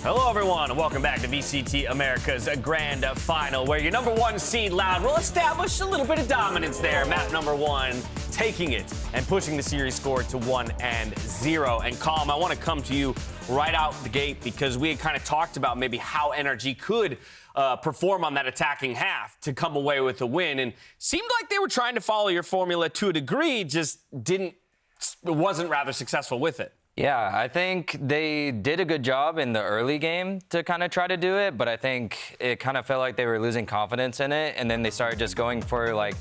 Hello, everyone, and welcome back to VCT Americas Grand Final, where your number one seed, Loud, will establish a little bit of dominance there. Map number one, taking it and pushing the series score to 1-0. And Calm, I want to come to you right out the gate because we had kind of talked about maybe how NRG could perform on that attacking half to come away with a win, and seemed like they were trying to follow your formula to a degree, just wasn't rather successful with it. Yeah, I think they did a good job in the early game to kind of try to do it, but I think it kind of felt like they were losing confidence in it, and then they started just going for, like,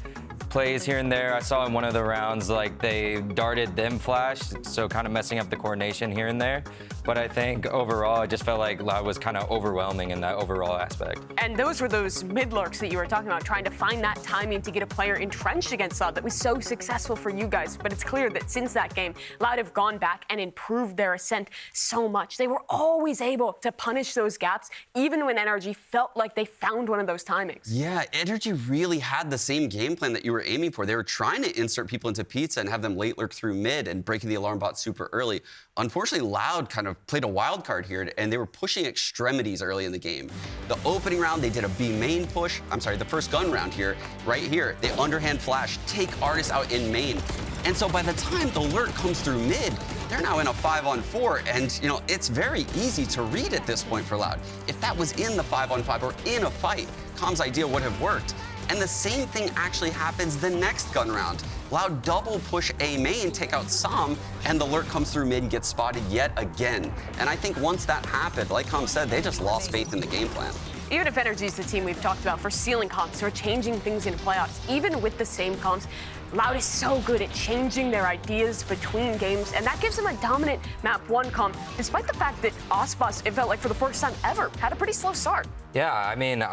plays here and there. I saw in one of the rounds, like, they darted them flash, so kind of messing up the coordination here and there. But I think overall, it just felt like Loud was kind of overwhelming in that overall aspect. And those were those mid-lurks that you were talking about, trying to find that timing to get a player entrenched against Loud that was so successful for you guys. But it's clear that since that game, Loud have gone back and improved their ascent so much. They were always able to punish those gaps, even when NRG felt like they found one of those timings. Yeah, NRG really had the same game plan that you were aiming for. They were trying to insert people into pizza and have them late lurk through mid and breaking the alarm bot super early. Unfortunately, Loud kind of played a wild card here, and they were pushing extremities early in the game. The opening round, they did a B main push. I'm sorry, the first gun round here, right here, they underhand flash, take Artis out in main. And so by the time the lurk comes through mid, they're now in a 5-on-4, and, you know, it's very easy to read at this point for Loud. If that was in the 5-on-5 or in a fight, Com's idea would have worked. And the same thing actually happens the next gun round. Loud double push A main, take out Som, and the lurk comes through mid and gets spotted yet again. And I think once that happened, like Com said, they just lost faith in the game plan. Even if NRG is the team we've talked about for sealing comps or changing things in playoffs, even with the same comps, Loud is so good at changing their ideas between games, and that gives them a dominant map one comp, despite the fact that Ospas, it felt like for the first time ever, had a pretty slow start. Yeah, I mean,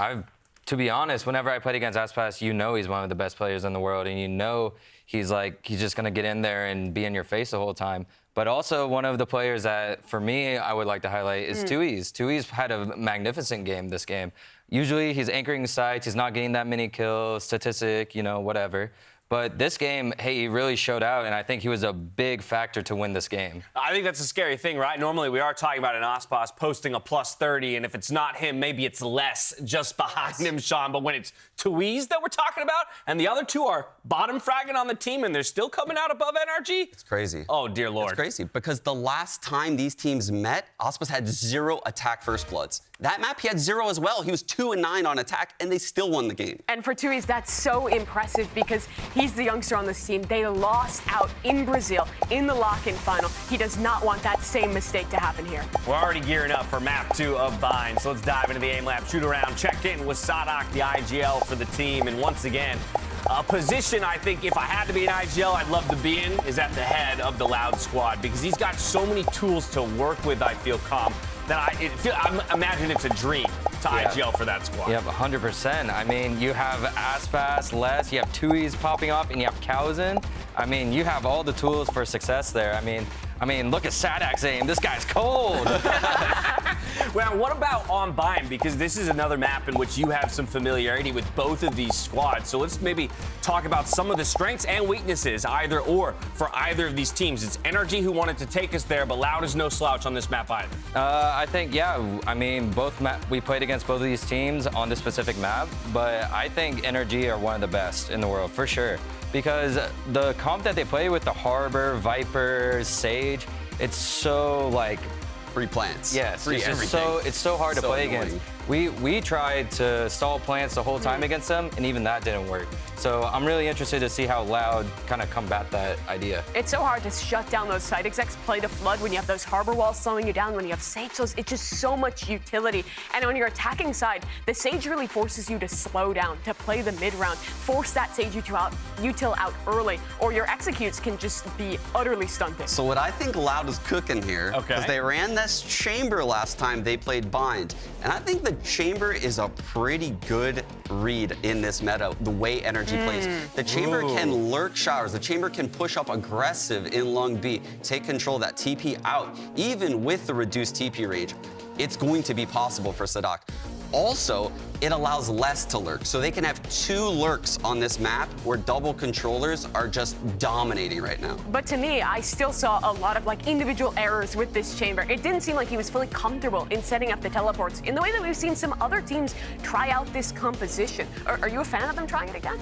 to be honest, whenever I played against Aspas, you know he's one of the best players in the world, and you know he's just going to get in there and be in your face the whole time. But also one of the players that, for me, I would like to highlight is Tui's. Tui's had a magnificent game this game. Usually he's anchoring sites, he's not getting that many kills, statistic, you know, whatever. But this game, hey, he really showed out, and I think he was a big factor to win this game. I think that's a scary thing, right? Normally, we are talking about an Ospas posting a +30, and if it's not him, maybe it's less just behind him, Sean. But when it's Tui's that we're talking about, and the other two are bottom fragging on the team, and they're still coming out above NRG? It's crazy. Oh, dear Lord. It's crazy, because the last time these teams met, Ospas had 0 attack first bloods. That map, he had 0 as well. He was 2-9 on attack, and they still won the game. And for Tui's, that's so impressive because he's the youngster on this team. They lost out in Brazil in the lock-in final. He does not want that same mistake to happen here. We're already gearing up for map 2 of Bind, so let's dive into the aim lab, shoot around, check in with Sadak, the IGL for the team, and once again, a position I think if I had to be an IGL I'd love to be in is at the head of the Loud squad because he's got so many tools to work with, I feel, Calm, that I imagine it's a dream to IGL for that squad. Yep, 100%. I mean, you have Aspas, Les, you have Tui's popping off, and you have Kausen. I mean, you have all the tools for success there. I mean, look at Sadak's aim. This guy's cold. Well, what about on Bind? Because this is another map in which you have some familiarity with both of these squads. So let's maybe talk about some of the strengths and weaknesses, either or, for either of these teams. It's NRG who wanted to take us there, but Loud is no slouch on this map either. I think, yeah. I mean, we played against both of these teams on this specific map, but I think NRG are one of the best in the world, for sure. Because the comp that they play with the Harbor, Viper, Sage, it's so, like... Free plants. Yes, Free everything. It's so hard to play annoying. against. We tried to stall plants the whole time against them, and even that didn't work. So I'm really interested to see how Loud kind of combat that idea. It's so hard to shut down those site execs, play the flood when you have those harbor walls slowing you down, when you have Sage. It's just so much utility. And on your attacking side, the Sage really forces you to slow down, to play the mid round, force that Sage util out early, or your executes can just be utterly stunted. So what I think Loud is cooking here, because they ran this chamber last time they played Bind, and I think the chamber is a pretty good read in this meta, the way NRG plays. The chamber can lurk showers. The chamber can push up aggressive in Lung B, take control of that TP out. Even with the reduced TP range, it's going to be possible for Sadak. Also, it allows less to lurk. So they can have 2 lurks on this map where double controllers are just dominating right now. But to me, I still saw a lot of like individual errors with this chamber. It didn't seem like he was fully comfortable in setting up the teleports in the way that we've seen some other teams try out this composition. Are you a fan of them trying it again?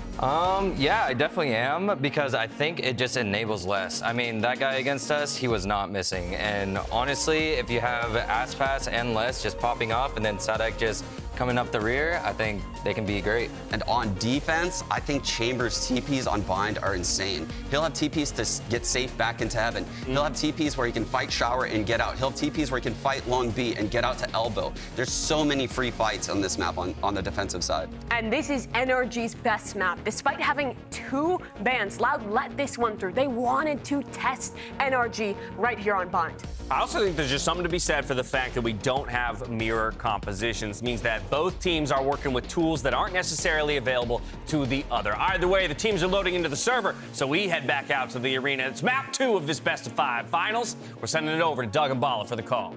Yeah, I definitely am, because I think it just enables less. I mean, that guy against us, he was not missing. And honestly, if you have Aspas and Les just popping off and then Sadek just coming up the rear, I think they can be great. And on defense, I think Chambers' TPs on Bind are insane. He'll have TPs to get safe back into heaven. He'll have TPs where he can fight shower and get out. He'll have TPs where he can fight long B and get out to elbow. There's so many free fights on this map on the defensive side. And this is NRG's best map. Despite having 2 bans, Loud let this one through. They wanted to test NRG right here on Bind. I also think there's just something to be said for the fact that we don't have mirror compositions. It means that both teams are working with tools that aren't necessarily available to the other. Either way, the teams are loading into the server, so we head back out to the arena. It's map 2 of this best of 5 finals. We're sending it over to Doug and Bala for the call.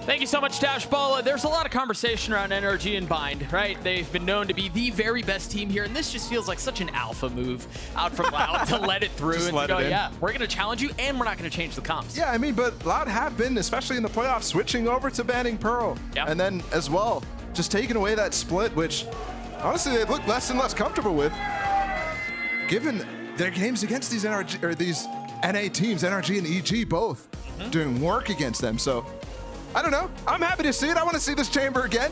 Thank you so much, Dash Bala. There's a lot of conversation around NRG and Bind, right? They've been known to be the very best team here, and this just feels like such an alpha move out from Loud to let it through and to go, yeah, we're going to challenge you, and we're not going to change the comps. Yeah, I mean, but Loud have been, especially in the playoffs, switching over to banning Pearl. Yep. And then, as well, just taking away that split, which, honestly, they've looked less and less comfortable with, given their games against these NRG, or these NA teams, NRG and EG both, doing work against them. So, I don't know. I'm happy to see it. I want to see this chamber again,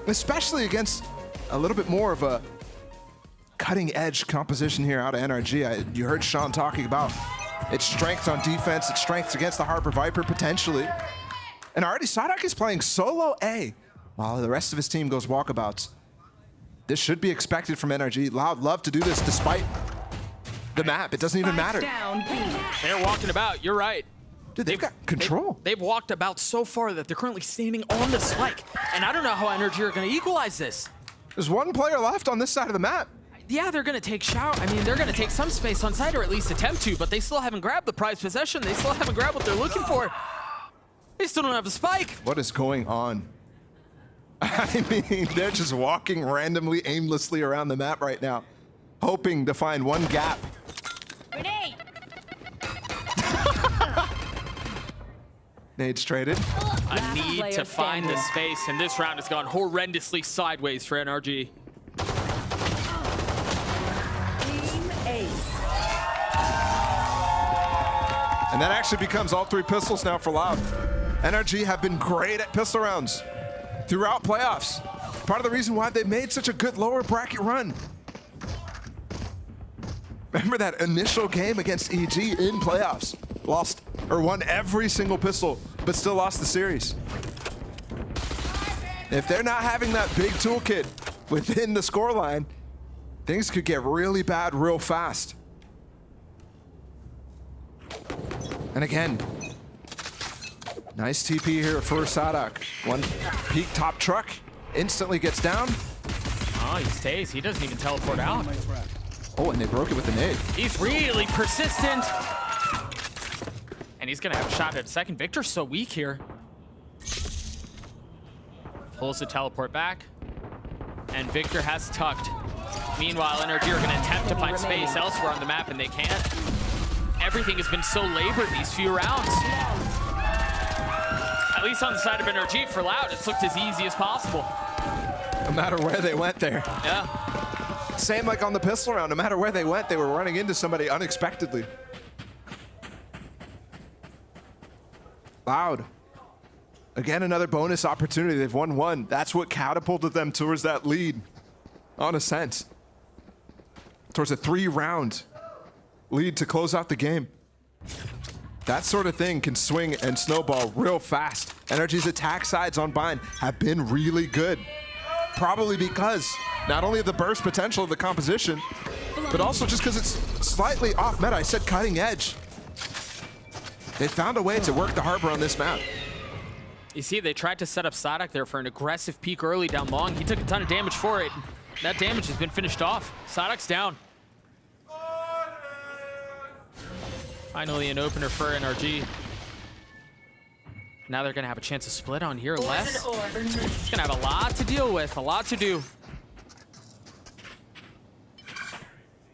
especially against a little bit more of a cutting-edge composition here out of NRG. You heard Sean talking about its strengths on defense, its strengths against the Harper Viper, potentially. And already Sadak is playing solo A, while the rest of his team goes walkabouts. This should be expected from NRG. Loud love to do this despite the map. It doesn't even matter. They're walking about, you're right. Dude, they've got control. They've walked about so far that they're currently standing on the spike. And I don't know how NRG are going to equalize this. There's one player left on this side of the map. Yeah, they're going to take shower. I mean, they're going to take some space on site, or at least attempt to, but they still haven't grabbed the prized possession. They still haven't grabbed what they're looking for. They still don't have the spike. What is going on? I mean, they're just walking randomly, aimlessly around the map right now, hoping to find one gap. Grenade! Nades traded. A need to find the space, and this round has gone horrendously sideways for NRG. And that actually becomes all 3 pistols now for Loud. NRG have been great at pistol rounds throughout playoffs. Part of the reason why they made such a good lower bracket run. Remember that initial game against EG in playoffs? Lost, or won every single pistol, but still lost the series. If they're not having that big toolkit within the scoreline, things could get really bad real fast. And again, nice TP here for Sadak. One peek top truck, instantly gets down. Oh, he stays. He doesn't even teleport out. Oh, and they broke it with the nade. He's really persistent. And he's going to have a shot at a second. Victor's so weak here. Pulls the teleport back. And Victor has tucked. Meanwhile, NRG are going to attempt to find space elsewhere on the map, and they can't. Everything has been so labored these few rounds. At least on the side of NRG for Loud, it's looked as easy as possible. No matter where they went there. Yeah. Same like on the pistol round, no matter where they went, they were running into somebody unexpectedly. Loud. Again, another bonus opportunity. They've won 1. That's what catapulted them towards that lead, on a sense. Towards a 3-round lead to close out the game. That sort of thing can swing and snowball real fast. NRG's attack sides on Bind have been really good. Probably because not only of the burst potential of the composition, but also just because it's slightly off meta. I said cutting edge. They found a way to work the harbor on this map. You see, they tried to set up Sadak there for an aggressive peek early down long. He took a ton of damage for it. That damage has been finished off. Sadak's down. Finally an opener for NRG. Now they're going to have a chance to split on here. Les, he's going to have a lot to deal with, a lot to do.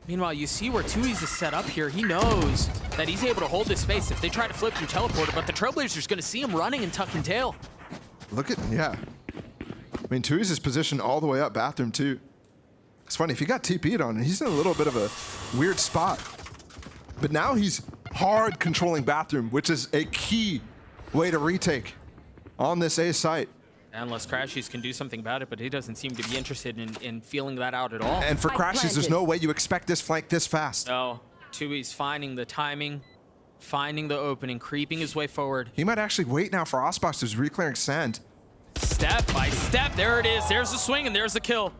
Meanwhile, you see where Tui's is set up here. He knows that he's able to hold this space if they try to flip through teleporter, but the Trailblazers going to see him running and tuck and tail. Look at, yeah. I mean, Tui's is positioned all the way up bathroom, too. It's funny, if he got TP'd on, he's in a little bit of a weird spot. But now he's hard controlling bathroom, which is a key way to retake on this A site. Unless Crashies can do something about it, but he doesn't seem to be interested in feeling that out at all. And for Crashies, there's no way you expect this flank this fast. No, Tui's finding the timing, finding the opening, creeping his way forward. He might actually wait now for Osbox, who's reclearing sand. Step by step, there it is. There's the swing and there's the kill.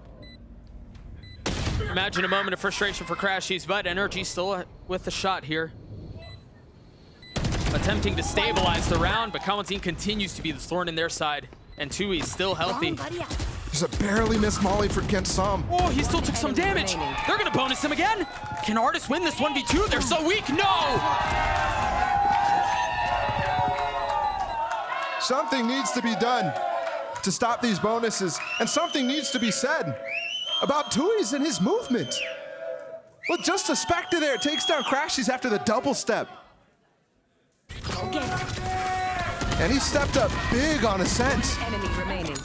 Imagine a moment of frustration for Crashies, but NRG still with the shot here. Attempting to stabilize the round, but Kawanzin continues to be the thorn in their side. And Tui's still healthy. There's a barely missed molly for against Sam. Oh, he still took some damage. They're gonna bonus him again. Can Artis win this 1v2? They're so weak, no! Something needs to be done to stop these bonuses, and something needs to be said about Tui's and his movement. Well, just a Spectre there takes down Crashies after the double step. And he stepped up big on Ascent. Enemy remaining.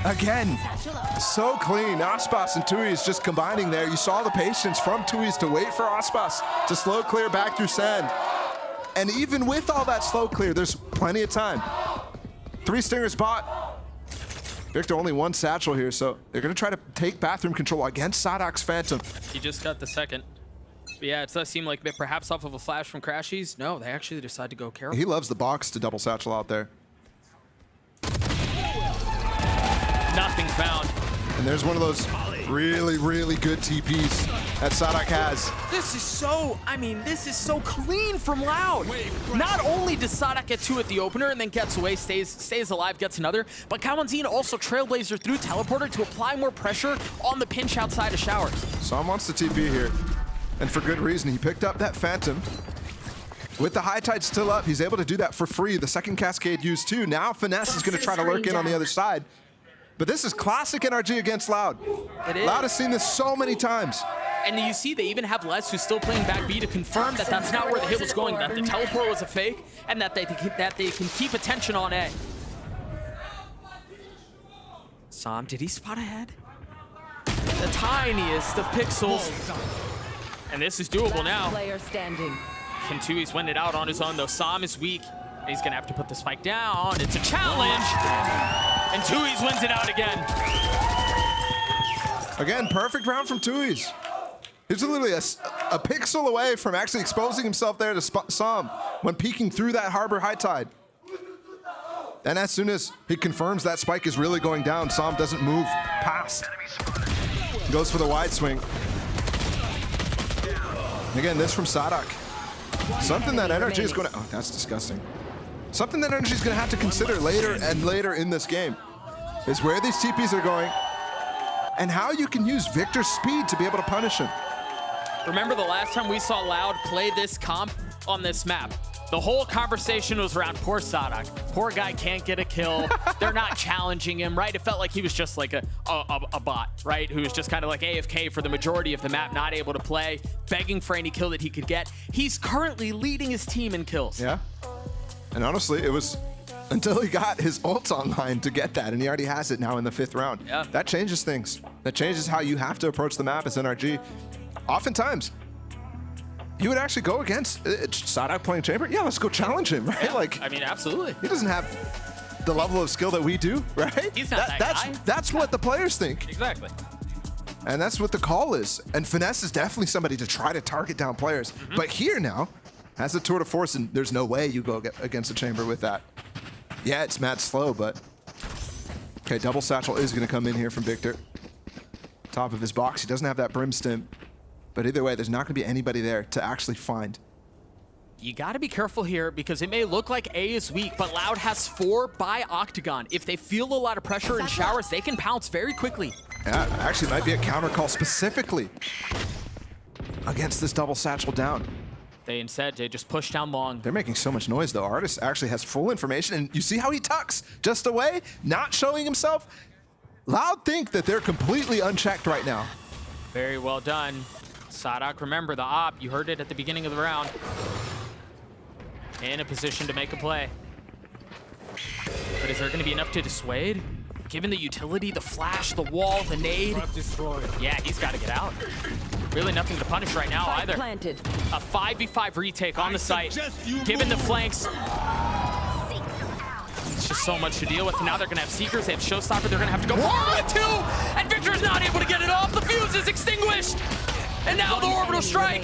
Again, so clean. Ospas and Tui's just combining there. You saw the patience from Tui's to wait for Ospas to slow clear back through sand. And even with all that slow clear, there's plenty of time. 3 stingers bought. Victor only 1 satchel here, so they're gonna try to take bathroom control against Sadok's Phantom. He just got the second. But yeah, it does seem like perhaps off of a flash from Crashies. No, they actually decide to go careful. He loves the box to double satchel out there. Nothing found. And there's one of those really, really good TPs that Sadok has. This is so, I mean, this is so clean from Loud. Not only does Sadok get 2 at the opener and then gets away, stays alive, gets another, but Kawanzin also trailblazer through teleporter to apply more pressure on the pinch outside of Showers. Sam wants the TP here. And for good reason. He picked up that Phantom. With the high tide still up, he's able to do that for free. The second Cascade used too. Now Finesse is going to try to lurk in on the other side. But this is classic NRG against Loud. It is. Loud has seen this so many times. And you see they even have Les who's still playing back B to confirm that that's not where the hit was going, that the teleport was a fake, and that they can keep attention on A. Sam, did he spot ahead? The tiniest of pixels. And this is doable now. Player standing. Can Tui's win it out on his own, though? Sam is weak. He's going to have to put the spike down. It's a challenge. And Tui's wins it out again. Again, perfect round from Tui's. He's literally a pixel away from actually exposing himself there to Sam when peeking through that harbor high tide. And as soon as he confirms that spike is really going down, Sam doesn't move past. Goes for the wide swing. Again, this from Sadok. Something that NRG is going to... Oh, that's disgusting. Something that NRG is going to have to consider later and later in this game is where these TPs are going and how you can use Victor's speed to be able to punish him. Remember the last time we saw Loud play this comp on this map? The whole conversation was around poor Sadok. Poor guy can't get a kill. They're not challenging him, right? It felt like he was just like a bot, right? Who was just kind of like AFK for the majority of the map, not able to play, begging for any kill that he could get. He's currently leading his team in kills. Yeah. And honestly, it was until he got his ult online to get that, and he already has it now in the 5th round. Yeah. That changes things. That changes how you have to approach the map as NRG. Oftentimes, you would actually go against Sadok playing Chamber. Yeah, let's go challenge him, right? Yeah, like, I mean, absolutely. he doesn't have the level of skill that we do, right? He's not that guy. That's what the players think. Exactly. And that's what the call is. And Finesse is definitely somebody to try to target down players. But here now, has a tour de force, and there's no way you go against the Chamber with that. Yeah, it's mad slow, but... Okay, double satchel is going to come in here from Victor. Top of his box. He doesn't have that brim stim. But either way, there's not going to be anybody there to actually find. You got to be careful here because it may look like A is weak, but Loud has 4 by Octagon. If they feel a lot of pressure in Showers, they can pounce very quickly. Yeah, actually might be a counter call specifically against this double satchel down. They instead, they just push down long. They're making so much noise, though. Artist actually has full information, and you see how he tucks just away, not showing himself. Loud think that they're completely unchecked right now. Very well done. Sadak, remember the op. You heard it at the beginning of the round. In a position to make a play. But is there going to be enough to dissuade? Given the utility, the flash, the wall, the nade. Yeah, he's got to get out. Really nothing to punish right now either. Planted. A 5v5 retake on the site. Given the flanks. It's just so much to deal with. Now they're going to have Seekers. They have Showstopper. They're going to have to go 1-2. And Victor's not able to get it off. The fuse is extinguished. And now the orbital strike.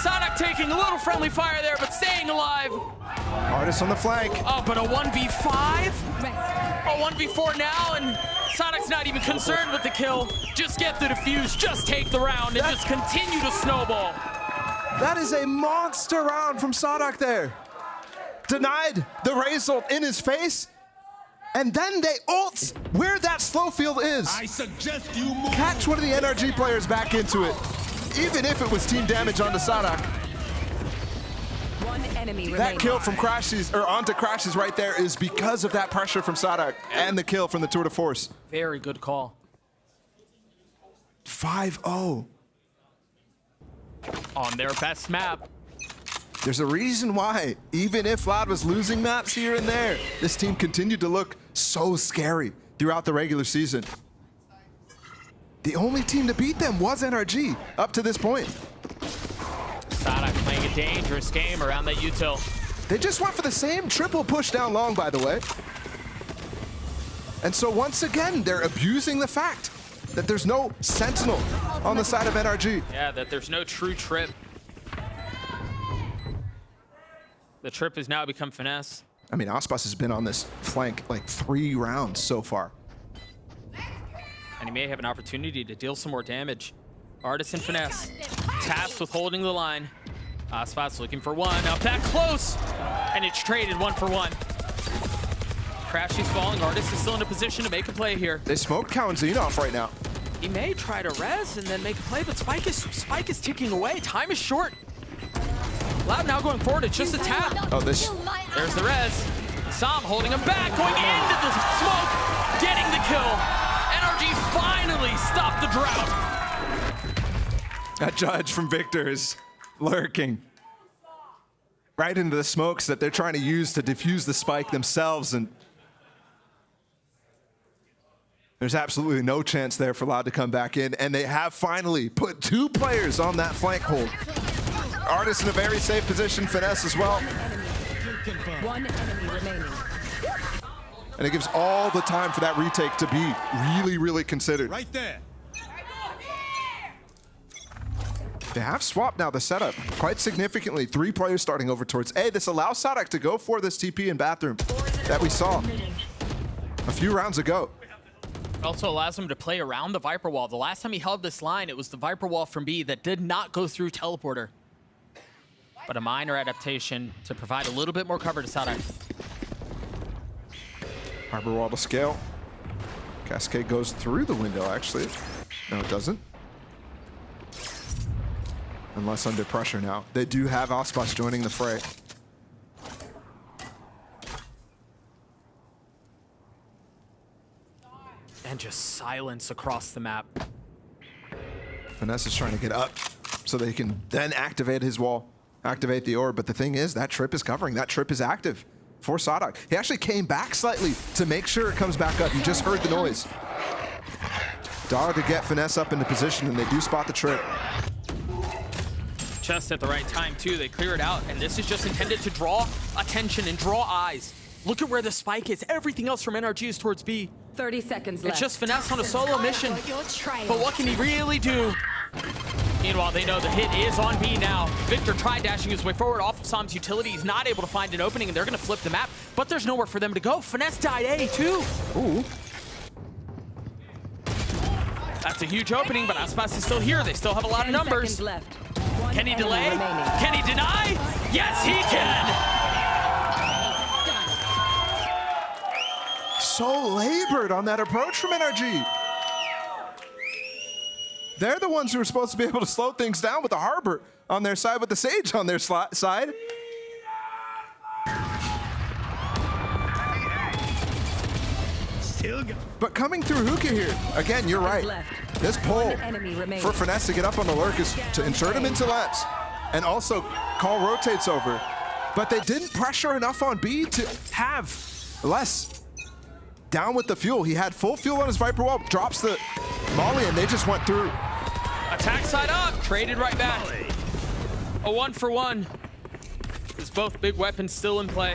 Sadak taking a little friendly fire there, but staying alive. Artist on the flank. Oh, but a 1v5? A 1v4 now, and Sadak's not even concerned with the kill. Just get the defuse, just take the round, and just continue to snowball. That is a monster round from Sadak there. Denied the raise ult in his face, and then they ult where that slow field is. I suggest you move. Catch one of the NRG players back into it, even if it was team damage onto Sadak. One enemy That remaining. kill from Crashes, or onto Crashes right there, is because of that pressure from Sadak and the kill from the Tour de Force. Very good call. 5-0. On their best map. There's a reason why, even if Loud was losing maps here and there, this team continued to look so scary throughout the regular season. The only team to beat them was NRG up to this point. Sadak playing a dangerous game around that util. They just went for the same triple push down long, by the way. And so once again, they're abusing the fact that there's no Sentinel on the side of NRG. Yeah, that there's no true trip. The trip has now become finesse. I mean, Aspas has been on this flank like 3 rounds so far. And he may have an opportunity to deal some more damage. Artist and finesse. Tasked with holding the line. Aspas looking for one. Up that close! And it's traded 1-for-1. Crashy's falling. Artist is still in a position to make a play here. They smoke Kawanzine off right now. He may try to res and then make a play, but Spike is ticking away. Time is short. Loud now going forward. It's just a tap. Oh, this. There's the res. Sam holding him back, going into the smoke, getting the kill. NRG finally stopped the drought. That judge from Victor is lurking right into the smokes that they're trying to use to defuse the spike themselves, and there's absolutely no chance there for Loud to come back in, and they have finally put 2 players on that flank hold. Artist in a very safe position, finesse as well. One enemy remaining. And it gives all the time for that retake to be really, really considered. Right there. They have swapped now the setup quite significantly. 3 players starting over towards A. This allows Sadak to go for this TP in bathroom that we saw a few rounds ago. Also allows him to play around the Viper Wall. The last time he held this line, it was the Viper Wall from B that did not go through Teleporter. But a minor adaptation to provide a little bit more cover to Sadak. Harbor Wall to scale. Cascade goes through the window, actually. No, it doesn't. Unless under pressure now. They do have Aspas joining the fray. And just silence across the map. Finesse is trying to get up so they can then activate his wall, activate the orb. But the thing is, that trip is covering. That trip is active for Sadak. He actually came back slightly to make sure it comes back up. You just heard the noise. Dog to get Finesse up into position, and they do spot the trip. Just at the right time, too. They clear it out, and this is just intended to draw attention and draw eyes. Look at where the spike is. Everything else from NRG is towards B. 30 seconds left. It's just finesse on a solo mission. But what can he really do? Meanwhile, they know the hit is on B now. Victor tried dashing his way forward off of Sam's utility. He's not able to find an opening, and they're going to flip the map. But there's nowhere for them to go. Finesse died A, too. Ooh. That's a huge opening, but Aspas is still here. They still have a lot of 10 numbers. seconds left. One Can he enemy delay? remaining. Can he deny? Yes, he can! So labored on that approach from NRG. They're the ones who are supposed to be able to slow things down with the Harbor on their side, with the Sage on their side. But coming through Hookah here, again, you're right. This pull for Finesse to get up on the lurk is to insert him into laps and also call rotates over. But they didn't pressure enough on B to have less down with the fuel. He had full fuel on his Viper wall, drops the Molly, and they just went through. Attack side up, traded right back. A 1-for-1. There's both big weapons still in play.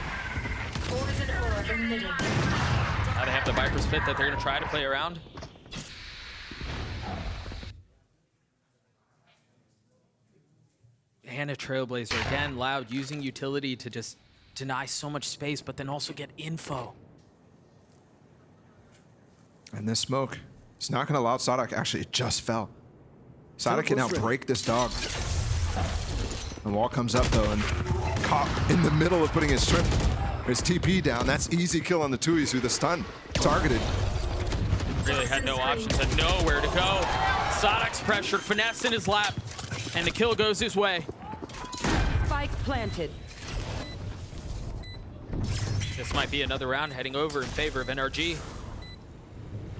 Now they have the Viper spit that they're gonna try to play around. And a Trailblazer, again, Loud using utility to just deny so much space, but then also get info. And this smoke, it's not gonna allow Sadak, actually it just fell. Sadak can now break this dog. The wall comes up though, and caught in the middle of putting his TP down. That's easy kill on the Tuis, who the stun targeted. Really had no options, had nowhere to go. Sadak's pressured, Finesse in his lap, and the kill goes his way. Spike planted. This might be another round heading over in favor of NRG.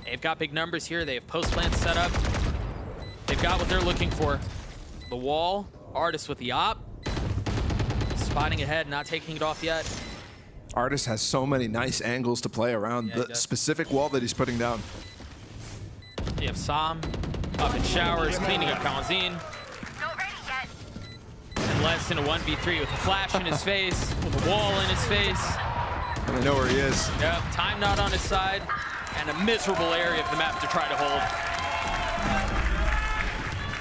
They've got big numbers here. They have post plants set up. They've got what they're looking for. The wall, Artist with the op. Spotting ahead, not taking it off yet. Artist has so many nice angles to play around the specific wall that he's putting down. You have Sam up in showers, cleaning up Kalazine. And Les in a 1v3 with a flash in his face, with a wall in his face. And I know where he is. Yep, time not on his side, and a miserable area of the map to try to hold.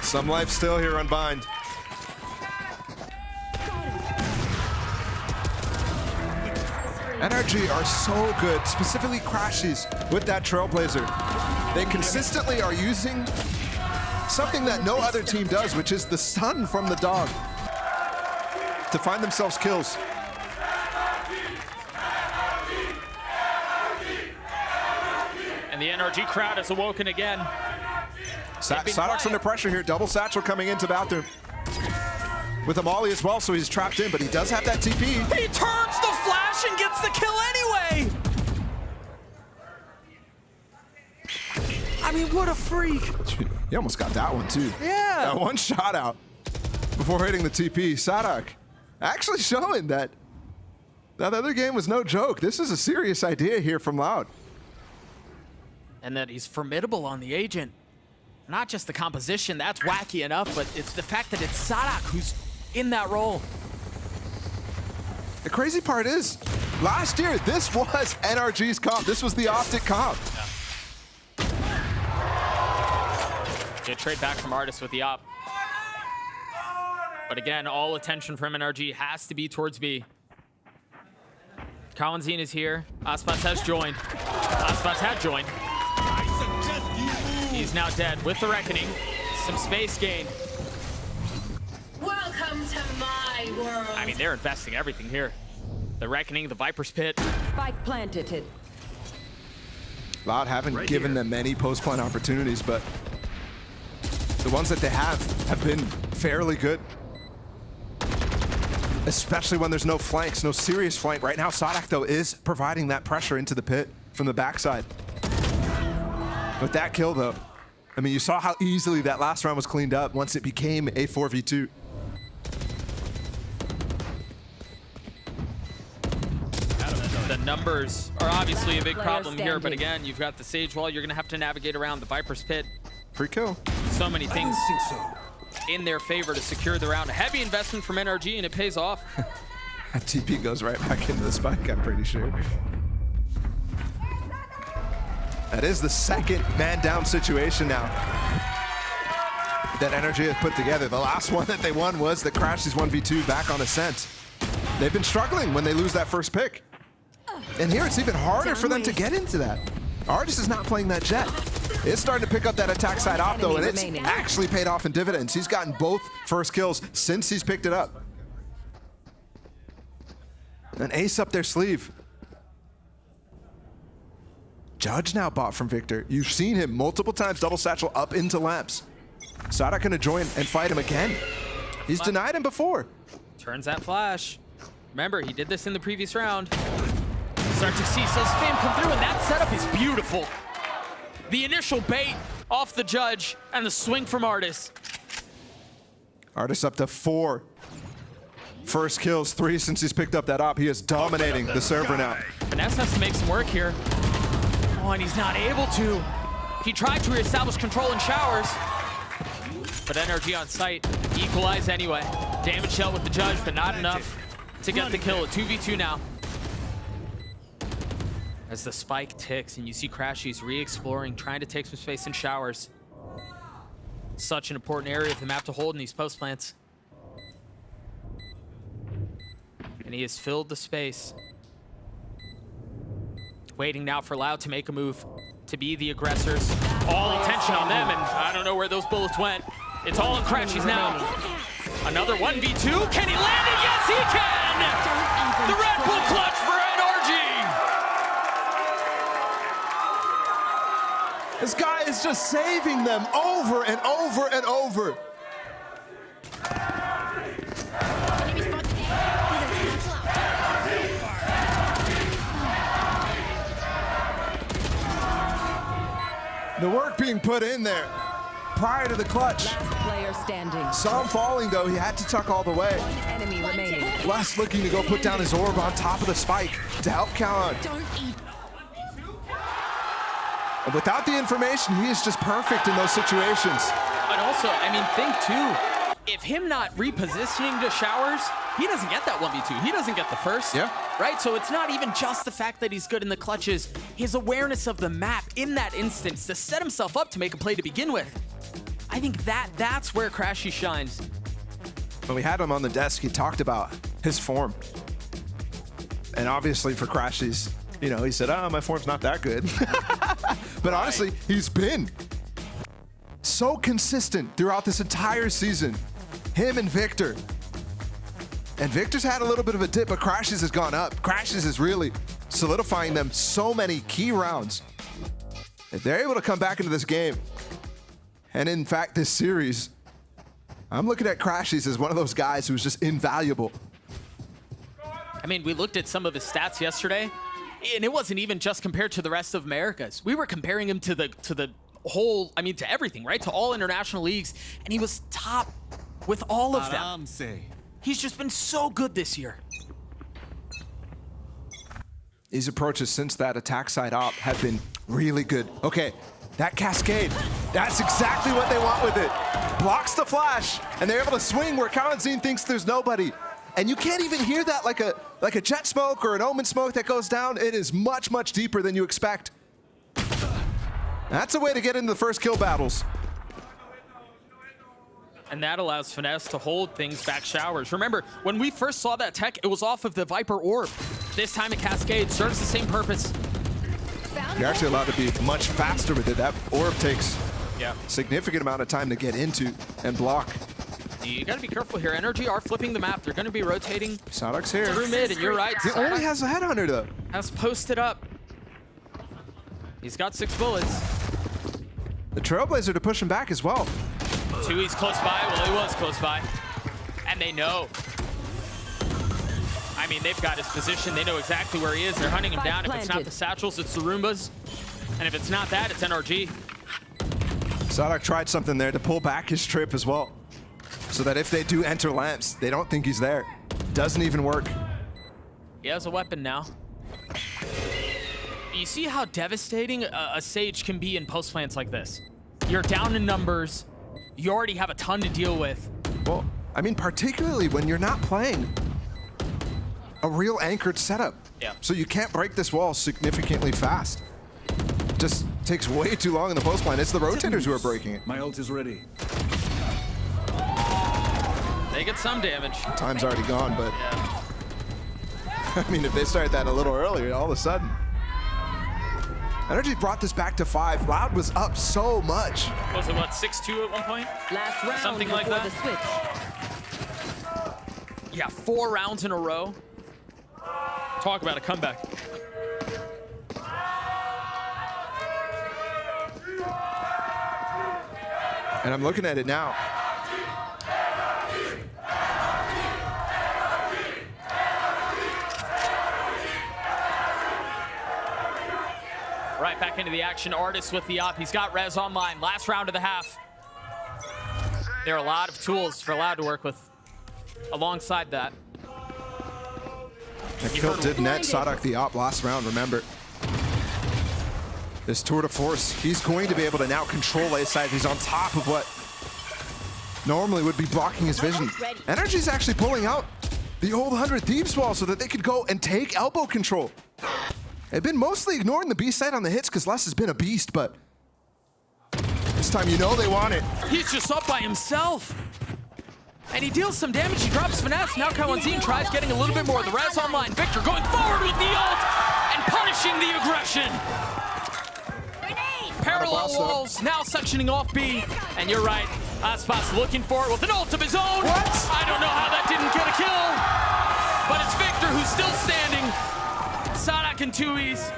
Some life still here on Bind. NRG are so good, specifically Crashies with that Trailblazer. They consistently are using something that no other team does, which is the stun from the dog to find themselves kills. And the NRG crowd has awoken again. Sadok's under pressure here. Double satchel coming into bathroom. With a Molly as well, so he's trapped in, but he does have that TP. He turns the flash and gets the kill anyway! I mean, what a freak. He almost got that one too. Yeah. That one shot out before hitting the TP. Sadok actually showing that that other game was no joke. This is a serious idea here from Loud. And that he's formidable on the agent. Not just the composition, that's wacky enough, but it's the fact that it's Sadak who's in that role. The crazy part is, last year, this was NRG's comp. This was the Optic comp. Good trade back from Artist with the op. But again, all attention from NRG has to be towards B. Kalazine is here. Aspas has joined. Aspas had joined. He's now dead with the Reckoning. Some space gain. Welcome to my world. I mean, they're investing everything here. The Reckoning, the Viper's Pit. Spike planted. Loud haven't given them many post-plant opportunities, but the ones that they have been fairly good. Especially when there's no flanks, no serious flank. Right now, Sadak, though, is providing that pressure into the pit from the backside. With that kill, though, I mean, you saw how easily that last round was cleaned up once it became a 4v2. The numbers are obviously a big problem here, but again, you've got the Sage Wall. You're going to have to navigate around the Viper's Pit. Free kill. So many things in their favor to secure the round. A heavy investment from NRG, and it pays off. That TP goes right back into the spike, I'm pretty sure. That is the second man-down situation now that NRG has put together. The last one that they won was the Crashies 1v2 back on Ascent. They've been struggling when they lose that first pick. And here it's even harder for them to get into that. Artist is not playing that Jet. It's starting to pick up that attack side op though, and it's actually paid off in dividends. He's gotten both first kills since he's picked it up. An ace up their sleeve. Judge now bought from Victor. You've seen him multiple times double satchel up into lamps. Sadak gonna join and fight him again. He's denied him before. Turns that flash. Remember, he did this in the previous round. Start to see some spam come through, and that setup is beautiful. The initial bait off the judge and the swing from Artis. Artis up to 4. First kills, 3 since he's picked up that op. He is dominating the server now. Finesse has to make some work here. Oh, and he's not able to. He tried to reestablish control in showers, but NRG on site, equalize anyway. Damage shell with the judge, but not enough to get the kill. A 2v2 now. As the spike ticks and you see Crashy's re-exploring, trying to take some space in showers. Such an important area of the map to hold in these post plants. And he has filled the space. Waiting now for Loud to make a move, to be the aggressors. All attention on them, and I don't know where those bullets went. It's all on Crashy's now. Another 1v2. Can he land it? Yes, he can! The Red Bull clutch for NRG! This guy is just saving them over and over and over. The work being put in there prior to the clutch. Last player standing. Saw him falling though, he had to tuck all the way. One enemy remaining. Blast looking to go put down his orb on top of the spike to help count. And without the information, he is just perfect in those situations. And also, I mean, think too, if him not repositioning to showers, he doesn't get that 1v2. He doesn't get the first. Yeah. Right? So it's not even just the fact that he's good in the clutches, his awareness of the map in that instance to set himself up to make a play to begin with. I think that's where Crashy shines. When we had him on the desk, he talked about his form. And obviously for Crashy's, you know, he said, oh, my form's not that good. But honestly, he's been so consistent throughout this entire season. Him and Victor. And Victor's had a little bit of a dip, but Crashes has gone up. Crashes is really solidifying them so many key rounds. If they're able to come back into this game, and in fact this series, I'm looking at Crashes as one of those guys who's just invaluable. I mean, we looked at some of his stats yesterday, and it wasn't even just compared to the rest of Americas. We were comparing him to the whole, I mean, to everything, right? To all international leagues, and he was top with all of them. He's just been so good this year. His approaches since that attack side op have been really good. Okay, that cascade, that's exactly what they want with it. Blocks the flash, and they're able to swing where Kalanzine thinks there's nobody. And you can't even hear that like a jet smoke or an omen smoke that goes down. It is much, much deeper than you expect. That's a way to get into the first kill battles. And that allows Finesse to hold things back showers. Remember, when we first saw that tech, it was off of the Viper orb. This time a Cascade serves the same purpose. You're actually allowed to be much faster with it. That orb takes a significant amount of time to get into and block. You gotta be careful here. NRG are flipping the map. They're gonna be rotating Sadok's here. through mid, and you're right. He only has a headhunter though. Has posted up. He's got 6 bullets. The Trailblazer to push him back as well. Tui's close by. Well, he was close by. And they know. I mean, they've got his position. They know exactly where he is. They're hunting him down. If it's not the Satchels, it's the Roombas. And if it's not that, it's NRG. Sadok tried something there to pull back his trip as well, so that if they do enter lamps, they don't think he's there. Doesn't even work. He has a weapon now. You see how devastating a Sage can be in post plants like this. You're down in numbers. You already have a ton to deal with. Well, I mean, particularly when you're not playing a real anchored setup. Yeah. So you can't break this wall significantly fast. It just takes way too long in the post line. It's the rotators who are breaking it. My ult is ready. They get some damage. Time's already gone, but Yeah. I mean, if they start that a little earlier, all of a sudden. NRG brought this back to 5. Loud was up so much. Was it, what, 6-2 at one point? Last round Something like before that? the switch. Yeah, 4 rounds in a row. Talk about a comeback. And I'm looking at it now. Right back into the action. Artist with the up. He's got Rez online. Last round of the half. There are a lot of tools for Loud to work with alongside that. That kill did net Sadak the op last round, remember. This tour de force, he's going to be able to now control A side. He's on top of what normally would be blocking his vision. NRG's actually pulling out the old 100 Thieves wall so that they could go and take elbow control. They've been mostly ignoring the B side on the hits because Les has been a beast, but this time you know they want it. He's just up by himself. And he deals some damage. He drops Finesse. Now Kawanzin tries getting a little bit more. The Raz online. Victor going forward with the ult and punishing the aggression. Parallel walls now sectioning off B. And you're right. Aspas looking for it with an ult of his own. What? I don't know how that didn't get a kill. But it's Victor who's still standing. Sadak and Tui's.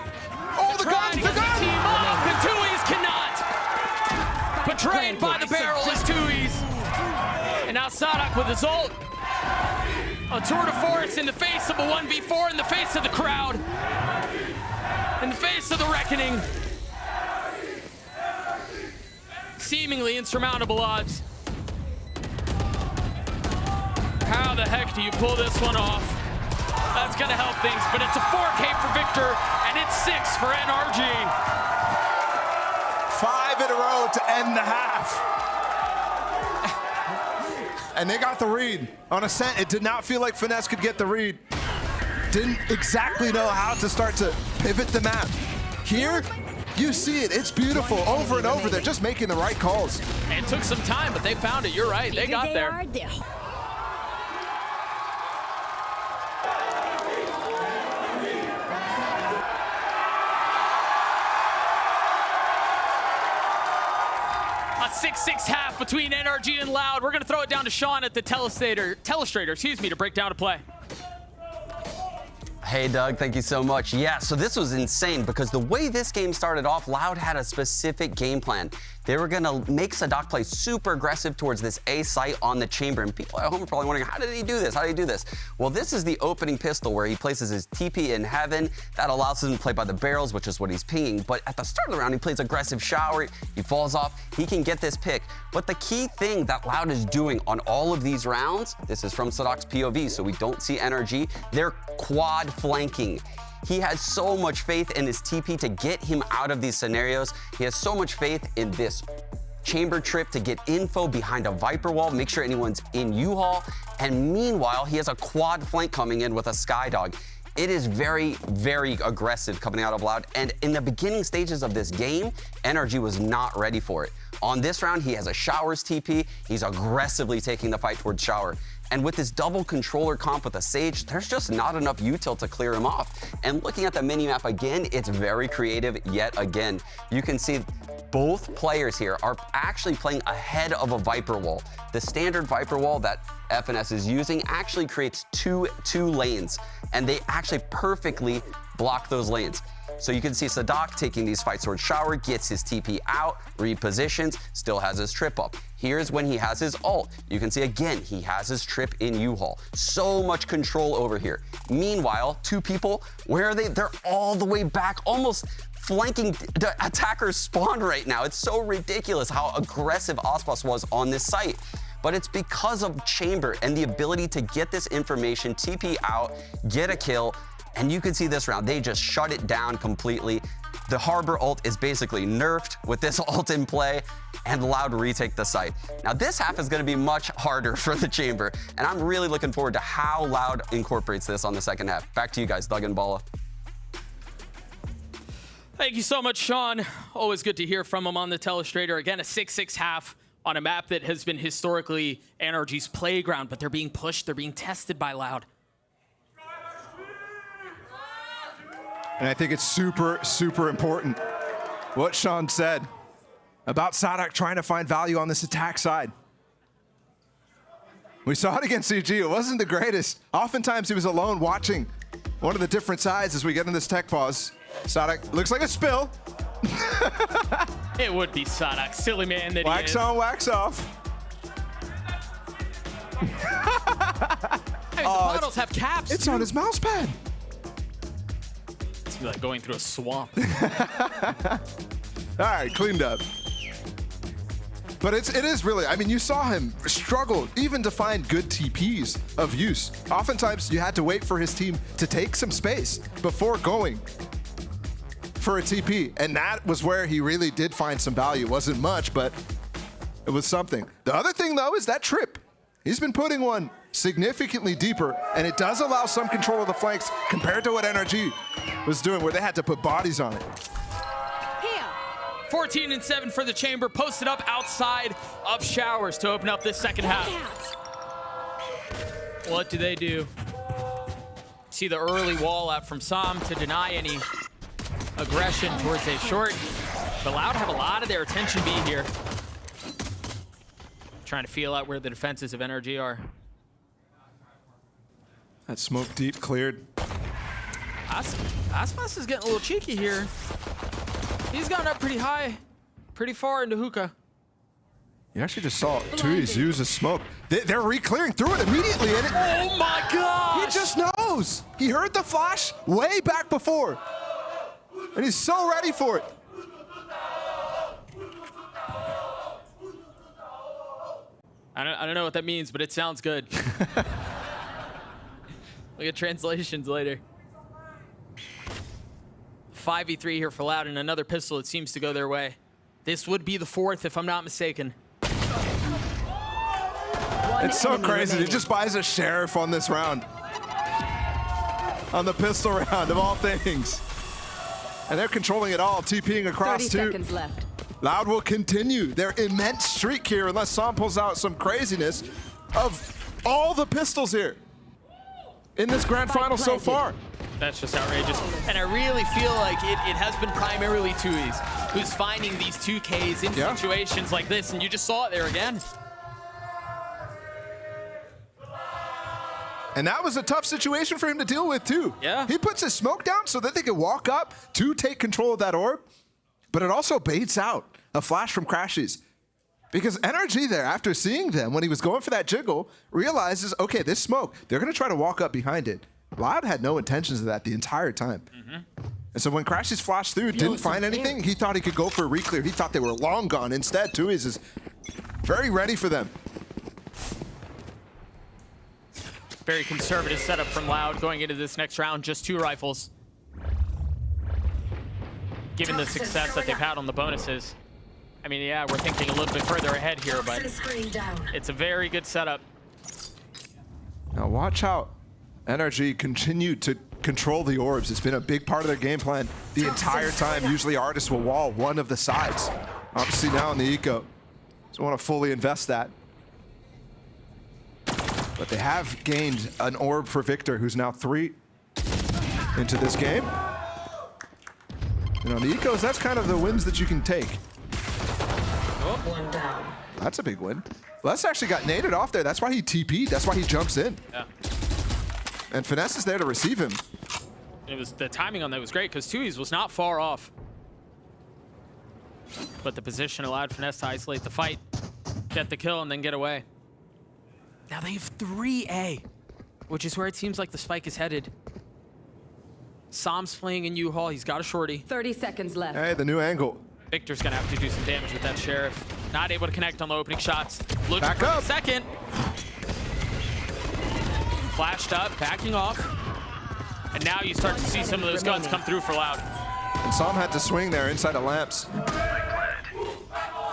Oh, the gun! Trying to The get the gun! team up, and Tui's cannot. Betrayed by the barrel is Tui's. And now Sadak with his ult. A tour de force in the face of a 1v4, in the face of the crowd. In the face of the reckoning. Seemingly insurmountable odds. How the heck do you pull this one off? That's gonna help things, but it's a 4K for Victor, and it's 6 for NRG. 5 in a row to end the half. And they got the read. On Ascent, it did not feel like Finesse could get the read. Didn't exactly know how to start to pivot the map. Here, you see it. It's beautiful over and over. They're just making the right calls. It took some time, but they found it. You're right. They got there. A 6-6 half between NRG and Loud. We're going to throw it down to Sean at the telestrator, to break down a play. Hey, Doug, thank you so much. Yeah, so this was insane because the way this game started off, Loud had a specific game plan. They were going to make Sadak play super aggressive towards this A site on the chamber. And people at home are probably wondering, how did he do this? How did he do this? Well, this is the opening pistol where he places his TP in heaven. That allows him to play by the barrels, which is what he's pinging. But at the start of the round, he plays aggressive shower. He falls off. He can get this pick. But the key thing that Loud is doing on all of these rounds, this is from Sadak's POV, so we don't see NRG, they're quad flanking. He has so much faith in his TP to get him out of these scenarios. He has so much faith in this chamber trip to get info behind a Viper wall, make sure anyone's in U-Haul. And meanwhile, he has a quad flank coming in with a Skydog. It is very, very aggressive coming out of Loud. And in the beginning stages of this game, NRG was not ready for it. On this round, he has a Showers TP. He's aggressively taking the fight towards Shower. And with this double controller comp with a Sage, there's just not enough util to clear him off. And looking at the minimap again, it's very creative yet again. You can see both players here are actually playing ahead of a Viper wall. The standard Viper wall that FNS is using actually creates two lanes, and they actually perfectly block those lanes. So you can see Sadak taking these fights towards Shower, gets his TP out, repositions, still has his trip up. Here's when he has his ult. You can see again, he has his trip in U-Haul. So much control over here. Meanwhile, two people, where are they? They're all the way back, almost flanking the attacker's spawn right now. It's so ridiculous how aggressive Aspas was on this site. But it's because of Chamber and the ability to get this information, TP out, get a kill, and you can see this round, they just shut it down completely. The Harbor ult is basically nerfed with this ult in play, and Loud retake the site. Now this half is gonna be much harder for the Chamber, and I'm really looking forward to how Loud incorporates this on the second half. Back to you guys, Doug and Bala. Thank you so much, Sean. Always good to hear from him on the telestrator. Again, a 6-6 half on a map that has been historically NRG's playground, but they're being pushed, they're being tested by Loud. And I think it's super, super important what Sean said about Sadak trying to find value on this attack side. We saw it against CG. It wasn't the greatest. Oftentimes he was alone watching one of the different sides as we get in this tech pause. Sadak looks like a spill. It would be Sadak, silly man that Wax he is. on, wax off. I mean, the models have caps. It's too. on his mouse pad. It's like going through a swamp. All right, cleaned up. But it is really, I mean, you saw him struggle even to find good TPs of use. Oftentimes, you had to wait for his team to take some space before going for a TP. And that was where he really did find some value. It wasn't much, but it was something. The other thing, though, is that trip. He's been putting one significantly deeper, and it does allow some control of the flanks compared to what NRG was doing, where they had to put bodies on it. 14-7 for the chamber, posted up outside of showers to open up this second half. What do they do? See the early wall out from Sam to deny any aggression towards a short. But Loud have a lot of their attention beat here. Trying to feel out where the defenses of NRG are. That smoke deep cleared. Aspas is getting a little cheeky here. He's gone up pretty high, pretty far into hookah. You actually just saw Tui's use a smoke. They're re-clearing through it immediately. And Oh my gosh! he just knows. He heard the flash way back before. And he's so ready for it. I don't know what that means, but it sounds good. Look at translations later. 5v3 here for Loud, and another pistol, it seems to go their way. This would be the fourth, if I'm not mistaken. It's so crazy. He just buys a sheriff on this round. On the pistol round, of all things. And they're controlling it all, TPing across 30 two. seconds left. Loud will continue their immense streak here unless Sam pulls out some craziness of all the pistols here in this grand final so far. That's just outrageous. And I really feel like it has been primarily Tui's who's finding these 2Ks in situations like this, and you just saw it there again. And that was a tough situation for him to deal with too. Yeah. He puts his smoke down so that they can walk up to take control of that orb, but it also baits out a flash from Crashies. Because NRG there, after seeing them when he was going for that jiggle, realizes, okay, this smoke, they're gonna try to walk up behind it. Loud had no intentions of that the entire time. And so when Crashies flashed through, didn't find anything, he thought he could go for a re-clear. He thought they were long gone. Instead, Tui's is very ready for them. Very conservative setup from Loud going into this next round, just 2 rifles. Given the success that they've had on the bonuses. I mean, yeah, we're thinking a little bit further ahead here, but it's a very good setup. Now watch out. NRG continued to control the orbs. It's been a big part of their game plan the entire time. Usually Artist will wall one of the sides. Obviously now in the eco. So want to fully invest that. But they have gained an orb for Victor, who's now 3 into this game. And on the ecos, that's kind of the wins that you can take. One down. That's a big win. Les actually got naded off there. That's why he TP'd. That's why he jumps in. Yeah. And Finesse is there to receive him. It was the timing on that was great because Tui's was not far off. But the position allowed Finesse to isolate the fight, get the kill, and then get away. Now they have 3A, which is where it seems like the spike is headed. Sam's playing in U-Haul. He's got a shorty. 30 seconds left. Hey, the new angle. Victor's gonna have to do some damage with that Sheriff. Not able to connect on the opening shots. Looking Back for up. the second. Flashed up, backing off. And now you start to see some of those guns come through for Loud. And Sam had to swing there inside of lamps.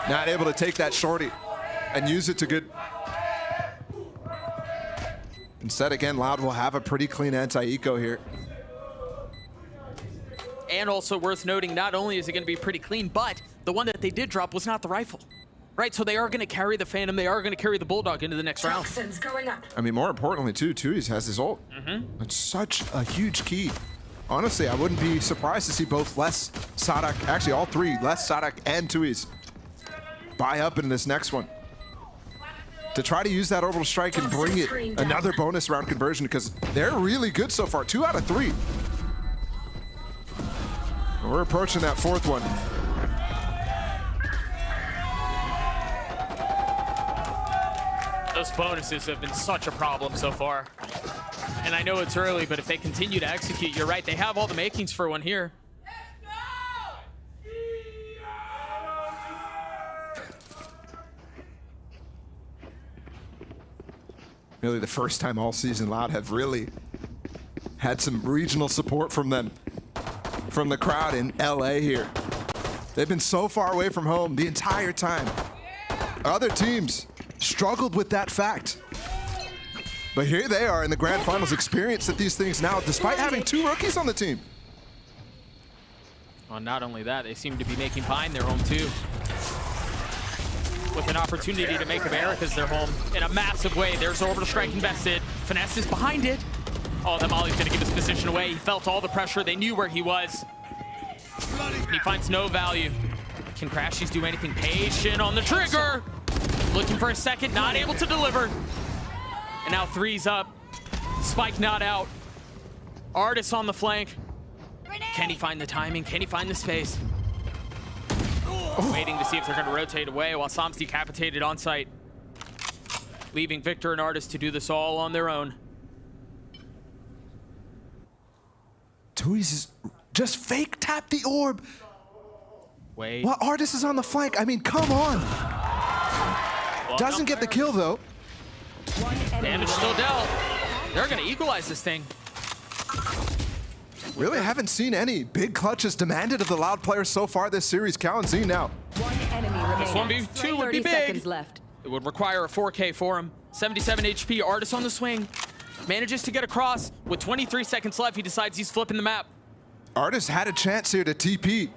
Not able to take that shorty and use it to good. Instead, again, Loud will have a pretty clean anti-eco here. And also worth noting, not only is it going to be pretty clean, but the one that they did drop was not the rifle. Right, so they are going to carry the Phantom, they are going to carry the Bulldog into the next round. Toxins going up. I mean, more importantly, too, Tui's has his ult. It's such a huge key. Honestly, I wouldn't be surprised to see both Les, Sadak, actually all 3, Les, Sadak, and Tui's buy up in this next one. To try to use that orbital strike and bring it another bonus round conversion, because they're really good so far. 2 out of 3. We're approaching that 4th one. those bonuses have been such a problem so far. And I know it's early, but if they continue to execute, you're right, they have all the makings for one here. Really the first time all season Loud have really had some regional support from them, from the crowd in LA here. They've been so far away from home the entire time. Other teams struggled with that fact. But here they are in the grand finals, experience at these things now, despite having 2 rookies on the team. Well, not only that, they seem to be making Bind their home too. With an opportunity to make Americas their home in a massive way. There's Orbital Strike invested. Finesse is behind it. Oh, that Molly's gonna give his position away. He felt all the pressure. They knew where he was. He finds no value. Can Crashies do anything? Patient on the trigger. Looking for a second, not able to deliver. And now 3's up. Spike not out. Artis on the flank. Can he find the timing? Can he find the space? Waiting to see if they're going to rotate away while Sam's decapitated on site. Leaving Victor and Artis to do this all on their own. Tui's just fake tap the orb. Wait. While Artis is on the flank. I mean, come on. Well, Doesn't get the kill though. Damage still dealt. They're going to equalize this thing. Really haven't seen any big clutches demanded of the Loud players so far this series. Cal and Z now. One enemy remaining. This 1v2 would be 30 big. seconds left. It would require a 4K for him. 77 HP, Artis on the swing. Manages to get across. With 23 seconds left, he decides he's flipping the map. Artis had a chance here to TP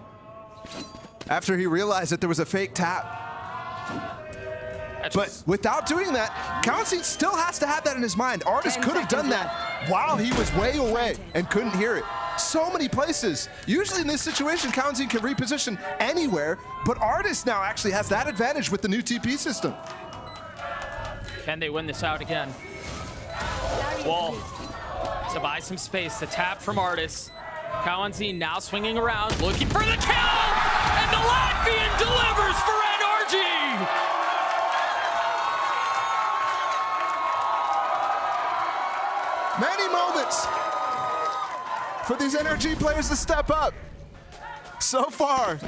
after he realized that there was a fake tap. But without doing that, Kalenstein still has to have that in his mind. Artis could have done that while he was way away and couldn't hear it. So many places. Usually in this situation, Kalenstein can reposition anywhere, but Artis now actually has that advantage with the new TP system. Can they win this out again? Wall to buy some space. The tap from Artis. Kalenstein now swinging around, looking for the kill! And the Latvian delivers for NRG! Many moments for these NRG players to step up so far.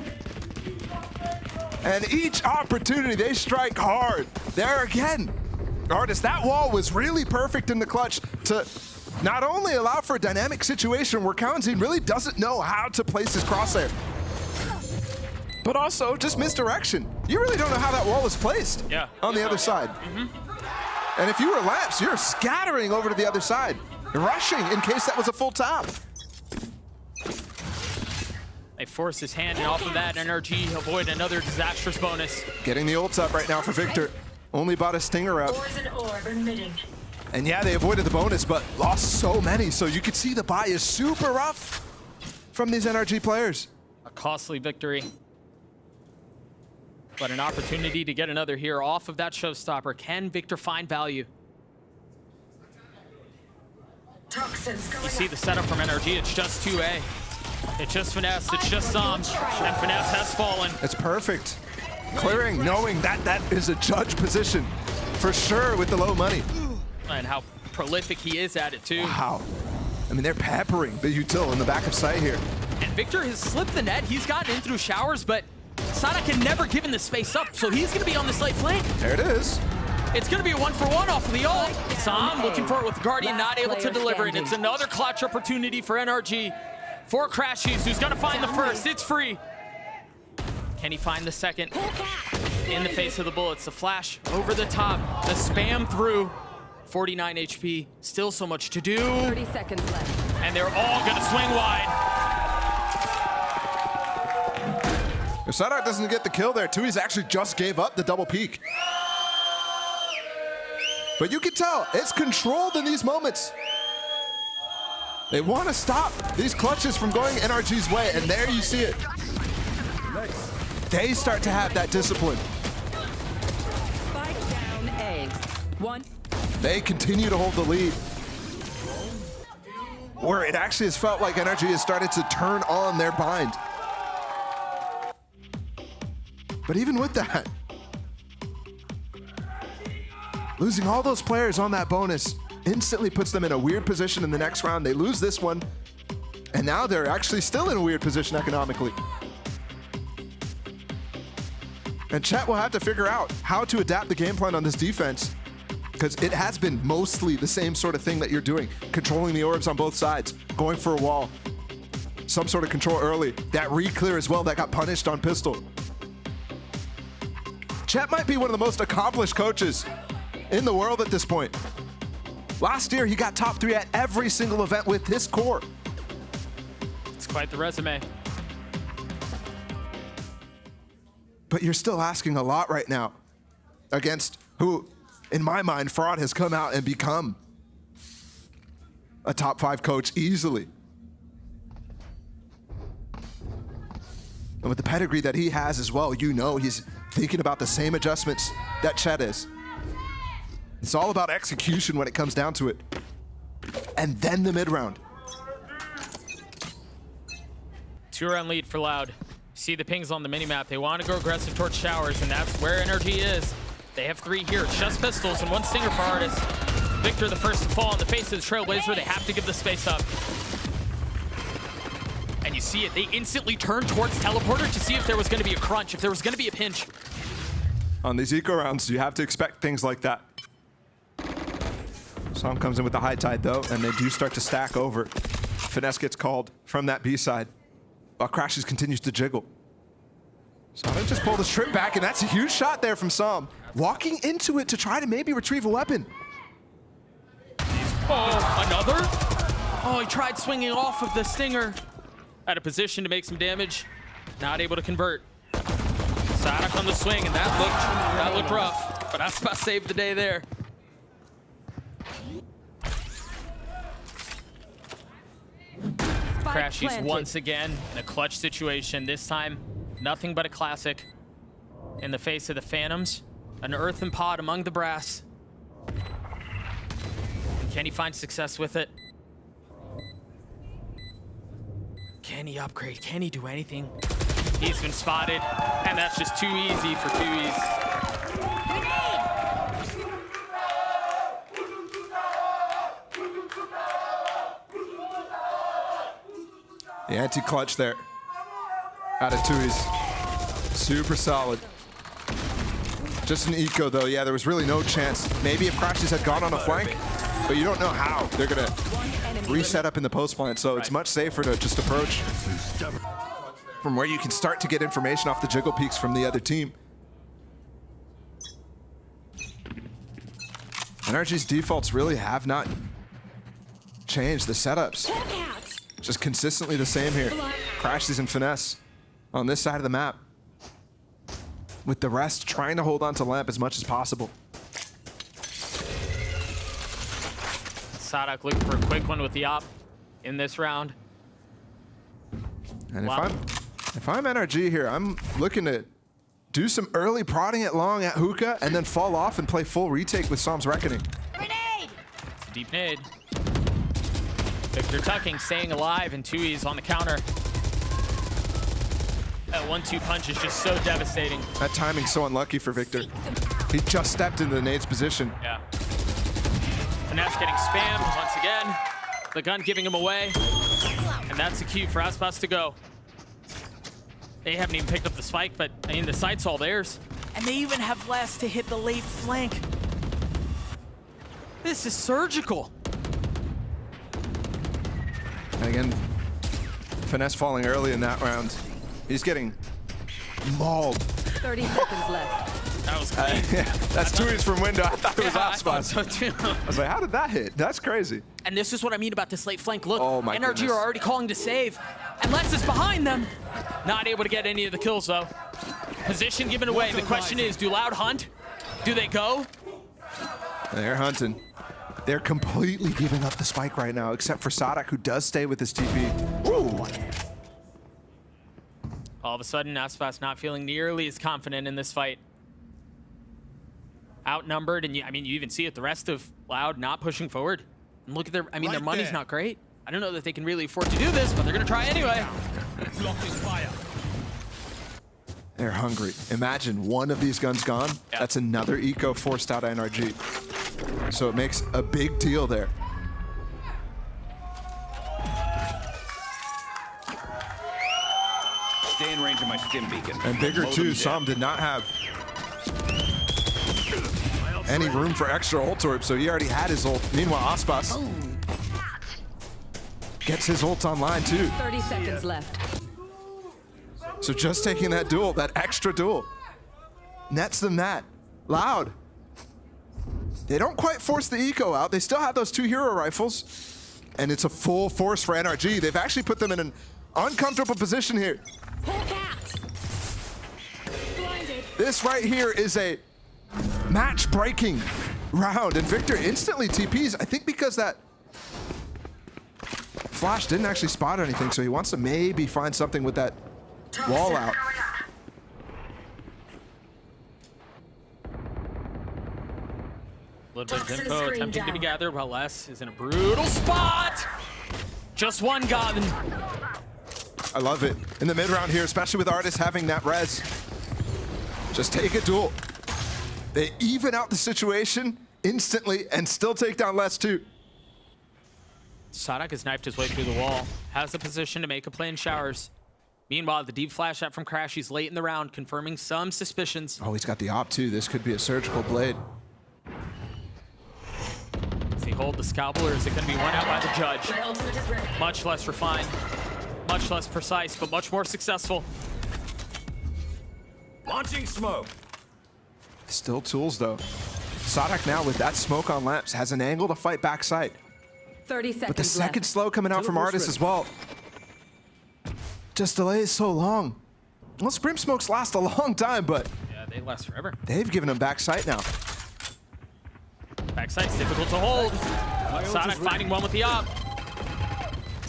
And each opportunity, they strike hard. There again, Artis, that wall was really perfect in the clutch to not only allow for a dynamic situation where Kalenstein really doesn't know how to place his crosshair, but also just misdirection. You really don't know how that wall is placed on the other side. And if you were Lamps, you're scattering over to the other side, rushing in case that was a full tap. They force his hand, and off of that, NRG avoid another disastrous bonus. Getting the ults up right now for Victor. Only bought a stinger up. And yeah, they avoided the bonus, but lost so many. So you could see the buy is super rough from these NRG players. A costly victory. But an opportunity to get another here off of that showstopper. Can Victor find value? You see the setup from NRG, it's just 2A. It's just Finesse, it's just Sam, and Finesse has fallen. It's perfect. Clearing, knowing that that is a judge position for sure with the low money. And how prolific he is at it too. Wow. I mean, they're peppering the util in the back of sight here. And Victor has slipped the net, he's gotten in through showers, but Sada can never given the space up, so he's gonna be on this late flank. There it is. It's gonna be a 1-for-1 off of the ult. Sam looking for it with Guardian, not able to deliver it. It's another clutch opportunity for NRG. For Crashies, who's gonna find the first, it's free. Can he find the second? In the face of the bullets, the flash over the top, the spam through. 49 HP, still so much to do. 30 seconds left. And they're all gonna swing wide. If Sadak doesn't get the kill there, Tui's actually just gave up the double peek. But you can tell, it's controlled in these moments. They want to stop these clutches from going NRG's way, and there you see it. They start to have that discipline. Spike down A. One. They continue to hold the lead. Where it actually has felt like NRG has started to turn on their bind. But even with that, Losing all those players on that bonus instantly puts them in a weird position in the next round. They lose this one, and now they're actually still in a weird position economically. And Chet will have to figure out how to adapt the game plan on this defense, because it has been mostly the same sort of thing that you're doing. Controlling the orbs on both sides, going for a wall, some sort of control early. That re-clear as well that got punished on pistol. Chet might be one of the most accomplished coaches in the world at this point. Last year, he got top 3 at every single event with his core. It's quite the resume. But you're still asking a lot right now against who, in my mind, Fraud has come out and become a top 5 coach easily. And with the pedigree that he has as well, you know he's thinking about the same adjustments that Chet is. It's all about execution when it comes down to it. And then the mid-round. 2-round lead for Loud. See the pings on the minimap. They want to go aggressive towards showers, and that's where NRG is. They have 3 here, just pistols and 1 stinger for Artis. Victor the first to fall in the face of the Trailblazer. They have to give the space up. And you see it, they instantly turn towards Teleporter to see if there was going to be a crunch, if there was going to be a pinch. On these eco rounds, you have to expect things like that. Som comes in with the high tide though, and they do start to stack over. Finesse gets called from that B side, while Crashes continues to jiggle. Sonic just pulled his trip back, and that's a huge shot there from Som. Walking into it to try to maybe retrieve a weapon. Oh, another? Oh, he tried swinging off of the stinger. Out of position to make some damage. Not able to convert. Sadak on the swing, and that looked rough. But that's about saved the day there. Crashies once again in a clutch situation. This time, nothing but a classic. In the face of the Phantoms, an earthen pod among the brass. Can he find success with it? Can he upgrade? Can he do anything? He's been spotted, and that's just too easy for 2Es. The anti-clutch there out of 2Es. Super solid. Just an eco though. Yeah, there was really no chance. Maybe if Crashes had gone on a flank, but you don't know how they're gonna reset up in the post plant, so it's much safer to just approach from where you can start to get information off the jiggle peaks from the other team. NRG's defaults really have not changed. The setups just consistently the same here. Crashes and Finesse on this side of the map, with the rest trying to hold on to Lamp as much as possible. Sadak looking for a quick one with the op in this round. And if I'm NRG here, I'm looking to do some early prodding at long at Hookah and then fall off and play full retake with Som's Reckoning. Grenade! It's a deep nade. Victor tucking, staying alive, and 2Es on the counter. That 1-2 punch is just so devastating. That timing's so unlucky for Victor. He just stepped into the nade's position. Yeah. Finesse getting spammed once again. The gun giving him away. And that's a cue for Aspas to go. They haven't even picked up the spike, but I mean, the sight's all theirs. And they even have less to hit the late flank. This is surgical. And again, Finesse falling early in that round. He's getting mauled. 30 seconds left. That was clean. Yeah, that's 2Es from window. I thought it was I thought Aspas. so too. I was like, how did that hit? That's crazy. And this is what I mean about this late flank. Look, Oh my NRG goodness. are already calling to save. And Lex is behind them. Not able to get any of the kills, though. Position given away. The question is, do Loud hunt? Do they go? They're hunting. They're completely giving up the spike right now, except for Sadak, who does stay with his TP. Ooh. All of a sudden, Aspas not feeling nearly as confident in this fight. Outnumbered, and you even see it. The rest of Loud not pushing forward. And look at their, their money's not great. I don't know that they can really afford to do this, but they're gonna try anyway. They're hungry. Imagine one of these guns gone. Yeah. That's another eco forced out of NRG. So it makes a big deal there. Stay in range of my stim beacon. And bigger too, Sam did not have any room for extra ult orb, so he already had his ult. Meanwhile, Aspas gets his ult online too. 30 seconds left. So just taking that duel, that extra duel, nets them that. Loud. They don't quite force the eco out. They still have those 2 hero rifles, and it's a full force for NRG. They've actually put them in an uncomfortable position here. This right here is a match-breaking round, and Victor instantly TPs, I think because that Flash didn't actually spot anything, so he wants to maybe find something with that wall out. A little bit of info attempting to be gathered while Les is in a brutal spot. Just one gun. I love it. In the mid-round here, especially with Artis having that res. Just take a duel. They even out the situation instantly and still take down Les too. Sadak has knifed his way through the wall. Has the position to make a play in showers. Meanwhile, the deep flash out from Crashies late in the round, confirming some suspicions. Oh, he's got the op too. This could be a surgical blade. Does he hold the scalpel, or is it going to be one out by the judge? Much less refined, much less precise, but much more successful. Launching smoke. Still tools though. Sadak now with that smoke on lamps has an angle to fight backside. 30 seconds But the second left. slow coming out from Artis as well. Just delays so long. Well, Brim smokes last a long time, but Yeah, they last forever. they've given him backside now. Backside's difficult to hold. Sadak finding one with the op.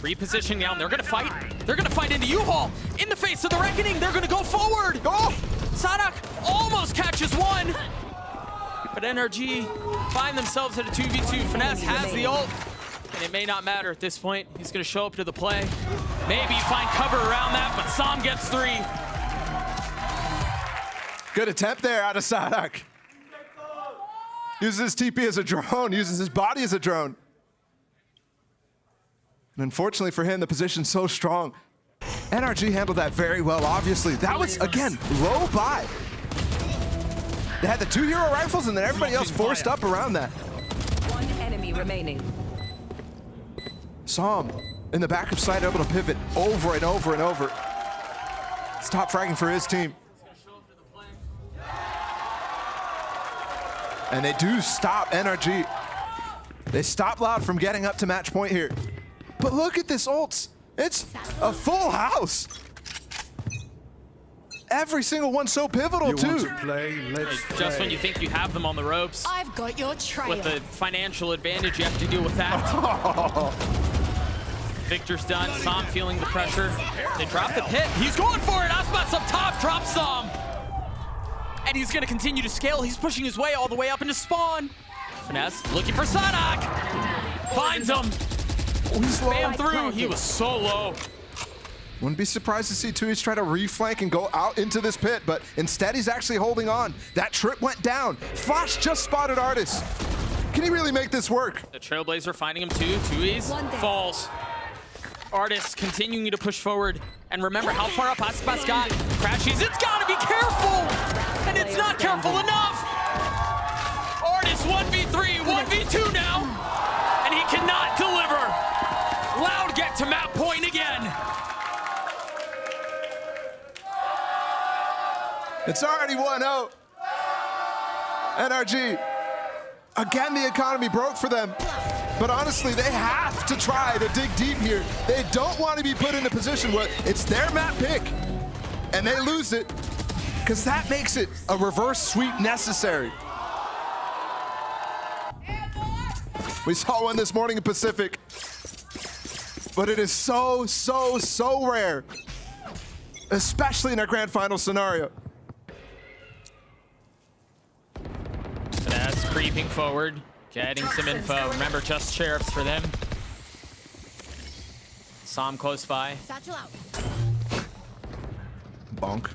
Repositioning down. They're gonna fight. They're gonna fight into U-Haul. In the face of the reckoning, they're gonna go forward. Oh! Sadak almost catches one. But NRG find themselves at a 2v2. Finesse has the ult. And it may not matter at this point. He's gonna show up to the play. Maybe find cover around that, but Sam gets 3. Good attempt there out of Sadak. Uses his TP as a drone, uses his body as a drone. And unfortunately for him, the position's so strong. NRG handled that very well, obviously. That was, again, low buy. They had the 2 hero rifles and then everybody else forced up around that. One enemy remaining. Sam in the back of side able to pivot over and over and over. Stop fragging for his team. And they do stop NRG. They stop Loud from getting up to match point here. But look at this ults. It's a full house. Every single one so pivotal too. Just when you think you have them on the ropes, I've got your trail. with the financial advantage, you have to deal with that. Victor's done. Sam feeling the pressure. They drop the pit. He's going for it. Aspas up top. Drops Sam. And he's going to continue to scale. He's pushing his way all the way up into spawn. Finesse looking for Sadak. Finds him. Spam through. He was so low. Wouldn't be surprised to see Tui's try to reflank and go out into this pit, but instead he's actually holding on. That trip went down. Flash just spotted Artis. Can he really make this work? The Trailblazer finding him too. Tui's falls. Artis continuing to push forward. And remember how far up Aspas got. Crashies, it's gotta be careful! And it's not careful enough! Artis 1v3, 1v2 now! And he cannot deliver! Loud get to map point again! It's already 1-0. NRG. Again, the economy broke for them. But honestly, they have to try to dig deep here. They don't want to be put in a position where it's their map pick and they lose it, because that makes it a reverse sweep necessary. We saw one this morning in Pacific, but it is so, so, so rare, especially in a grand final scenario. That's creeping forward, getting some info. Remember, just sheriffs for them. Sam close by. Satchel out. Bonk.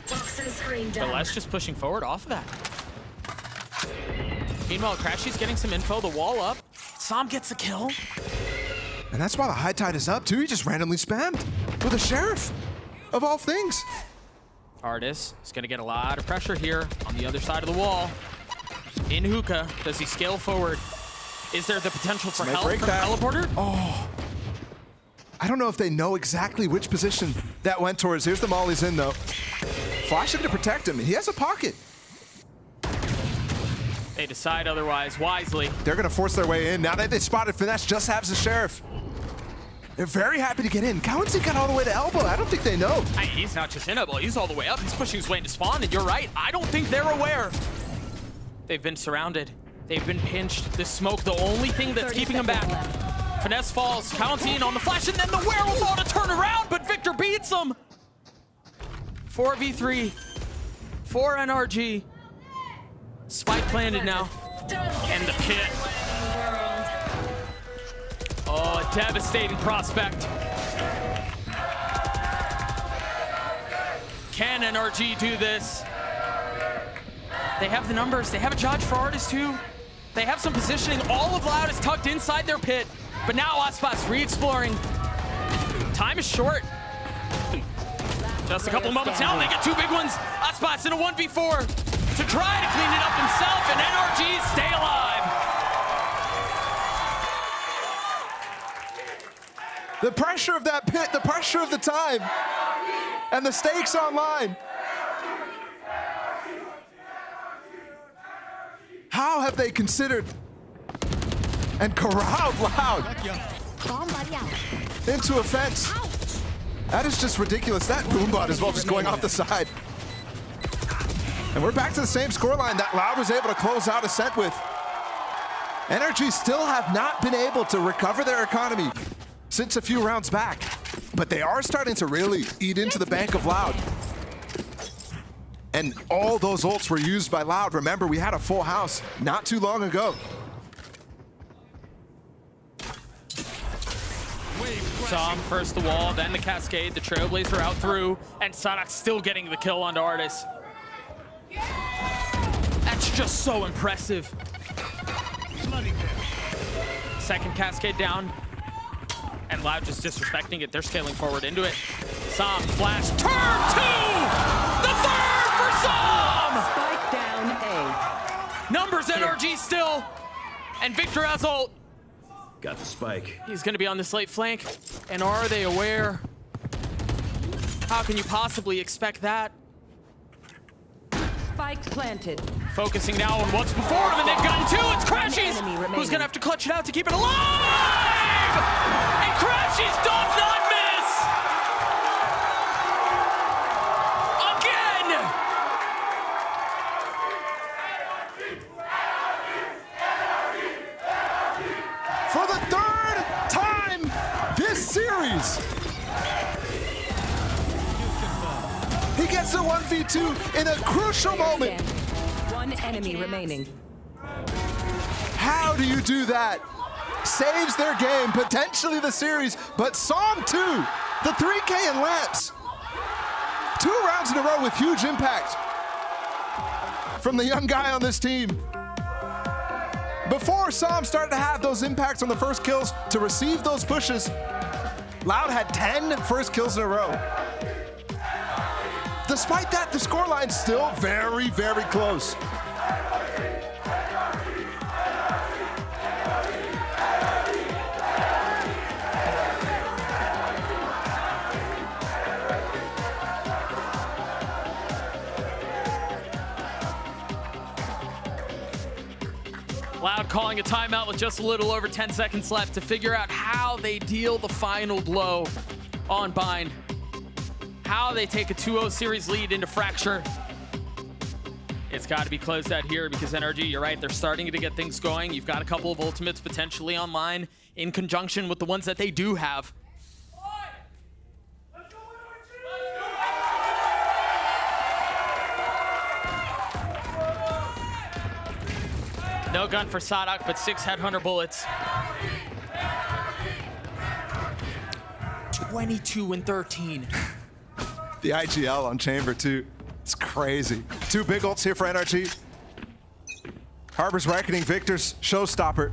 Toxin screen But down. Les just pushing forward off of that. Meanwhile, Crashy's getting some info, the wall up. Sam gets the kill. And that's why the high tide is up too. He just randomly spammed with a sheriff, of all things. Artis is gonna get a lot of pressure here on the other side of the wall. In hookah, does he scale forward? Is there the potential for help from Teleporter? Oh. I don't know if they know exactly which position that went towards. Here's the mollies in though. Flash is gonna protect him. He has a pocket. They decide otherwise, wisely. They're gonna force their way in. Now that they spotted Finesse just has the sheriff. They're very happy to get in. Cowancy got all the way to elbow. I don't think they know. He's not just in elbow, he's all the way up. He's pushing his way into spawn, and you're right. I don't think they're aware. They've been surrounded. They've been pinched. The smoke, the only thing that's keeping them back. Finesse falls, Cowancy in on the flash, and then the wherewithal to turn around, but Victor beats him. 4v3 for NRG. Spike planted now. And the pit. Oh, a devastating prospect. Can NRG do this? They have the numbers. They have a judge for Artis too. They have some positioning. All of Loud is tucked inside their pit. But now Aspas re-exploring. Time is short. Just a couple moments now, they get two big ones. Aspas in a 1v4 to try to clean it up himself, and NRG stay alive. The pressure of that pit, the pressure of the time, and the stakes online. How have they considered and corralled Loud into a fence? That is just ridiculous. That boombot as well just going off the side. And we're back to the same scoreline that Loud was able to close out Ascent with. NRG still have not been able to recover their economy since a few rounds back, but they are starting to really eat into the bank of Loud. And all those ults were used by Loud. Remember, we had a full house not too long ago. Sam first the wall, then the cascade, the Trailblazer out through, and Sadak still getting the kill onto Artis. That's just so impressive. Second cascade down, and Loud just disrespecting it. They're scaling forward into it. Sam flash, turn two! The third for Sam! Spike down A. Numbers NRG still, and Victor has ult. Got the spike. He's gonna be on this late flank, and are they aware? How can you possibly expect that? Spike planted. Focusing now on what's before him, and they've gotten two. It's Crashies who's gonna have to clutch it out to keep it alive! And Crashies does not miss! Again! For the third time this series, he gets a 1v2 in a crucial moment. One enemy remaining. How do you do that? Saves their game, potentially the series, but Psalm 2, the 3K and lamps. 2 rounds in a row with huge impact from the young guy on this team. Before Psalm started to have those impacts on the first kills to receive those pushes, Loud had 10 first kills in a row. Despite that, the scoreline's still very, very close. Loud calling a timeout with just a little over 10 seconds left to figure out how they deal the final blow on Bind. How they take a 2-0 series lead into Fracture. It's got to be closed out here because NRG, you're right, they're starting to get things going. You've got a couple of ultimates potentially online in conjunction with the ones that they do have. No gun for Sadak, but 6 Headhunter bullets. 22 and 13. The IGL on Chamber too. It's crazy. 2 big ults here for NRG. Harbor's Reckoning, Victor's showstopper.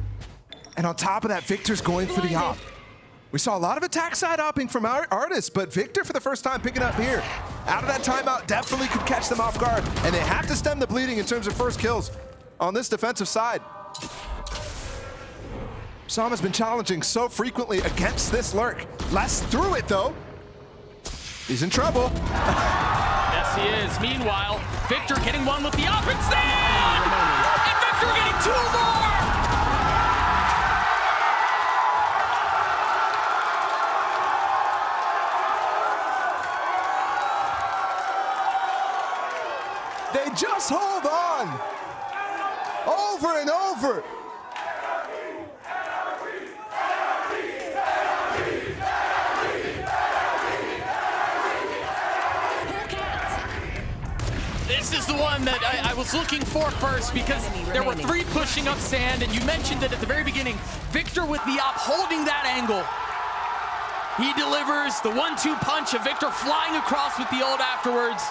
And on top of that, Victor's going for the op. We saw a lot of attack side opping from our artists, but Victor for the first time picking up here. Out of that timeout, definitely could catch them off guard. And they have to stem the bleeding in terms of first kills on this defensive side. Sam has been challenging so frequently against this lurk. Les through it though. He's in trouble. Yes, he is. Meanwhile, Victor getting one with the op instead! And Victor getting 2 more! They just hold on. Over and over. This is the one that I was looking for first because there were 3 pushing up sand, and you mentioned it at the very beginning. Victor with the op holding that angle. He delivers the 1-2 punch of Victor flying across with the ult afterwards.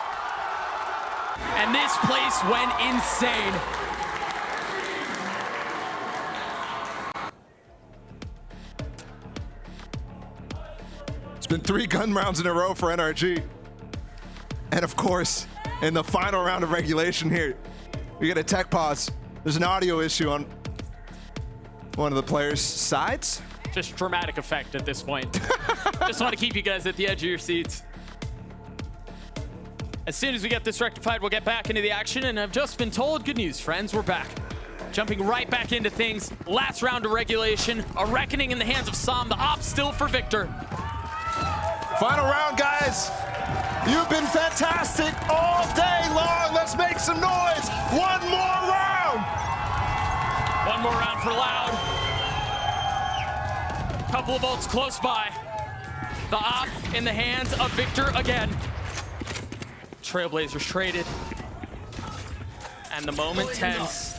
And this place went insane. It's been 3 gun rounds in a row for NRG. And of course, in the final round of regulation here, we get a tech pause. There's an audio issue on one of the players' sides. Just dramatic effect at this point. Just want to keep you guys at the edge of your seats. As soon as we get this rectified, we'll get back into the action, and I've just been told, good news, friends, we're back. Jumping right back into things. Last round of regulation, a reckoning in the hands of Sam, the op still for Victor. Final round, guys. You've been fantastic all day long. Let's make some noise. One more round. One more round for Loud. Couple of ults close by. The op in the hands of Victor again. Trailblazers traded. And the moment tense.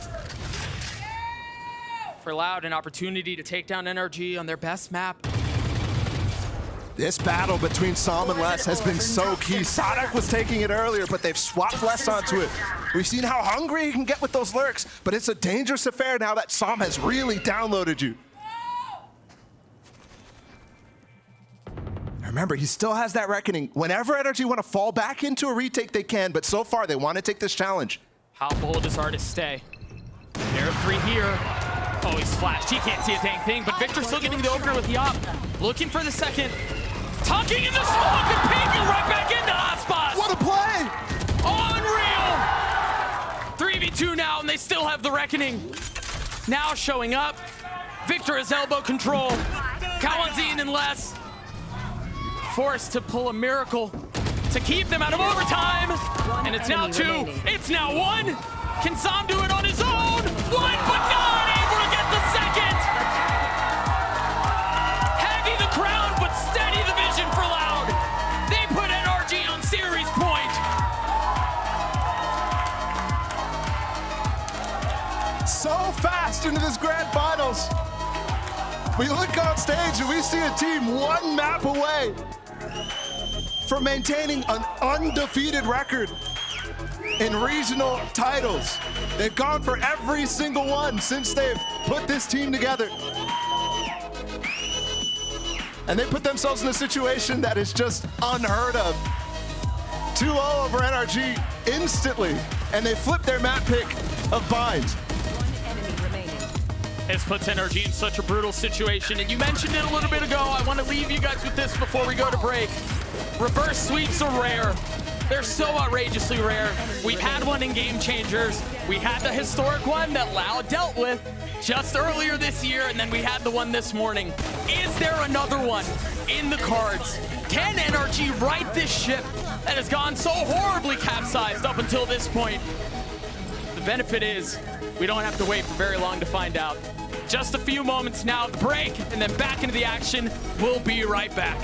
For Loud, an opportunity to take down NRG on their best map. This battle between Sam and Les has been so key. Sadek was taking it earlier, but they've swapped Les onto it. We've seen how hungry he can get with those lurks, but it's a dangerous affair now that Sam has really downloaded you. Remember, he still has that reckoning. Whenever NRG want to fall back into a retake, they can, but so far they want to take this challenge. How bold does Artist stay? There are 3 here. Oh, he's flashed. He can't see a dang thing, but Victor's still getting the opener with the op. Looking for the second. Tucking in the smoke and peeking right back into hotspots. What a play! Unreal! 3v2 now, and they still have the reckoning. Now showing up. Victor has elbow control. Kawanzin and Les forced to pull a miracle to keep them out of overtime. And it's now 2. It's now 1. Can Sam do it on his own? 1, but not able to get the second. Heavy the crown, but steady the vision for Loud. They put NRG on series point. So fast into this grand finals. We look on stage and we see a team 1 map away from maintaining an undefeated record in regional titles. They've gone for every single one since they've put this team together. And they put themselves in a situation that is just unheard of. 2-0 over NRG instantly, and they flip their map pick of Bind. This puts NRG in such a brutal situation, and you mentioned it a little bit ago. I want to leave you guys with this before we go to break. Reverse sweeps are rare. They're so outrageously rare. We've had one in Game Changers. We had the historic one that Loud dealt with just earlier this year, and then we had the one this morning. Is there another one in the cards? Can NRG right this ship that has gone so horribly capsized up until this point? The benefit is we don't have to wait for very long to find out. Just a few moments now, break, and then back into the action. We'll be right back.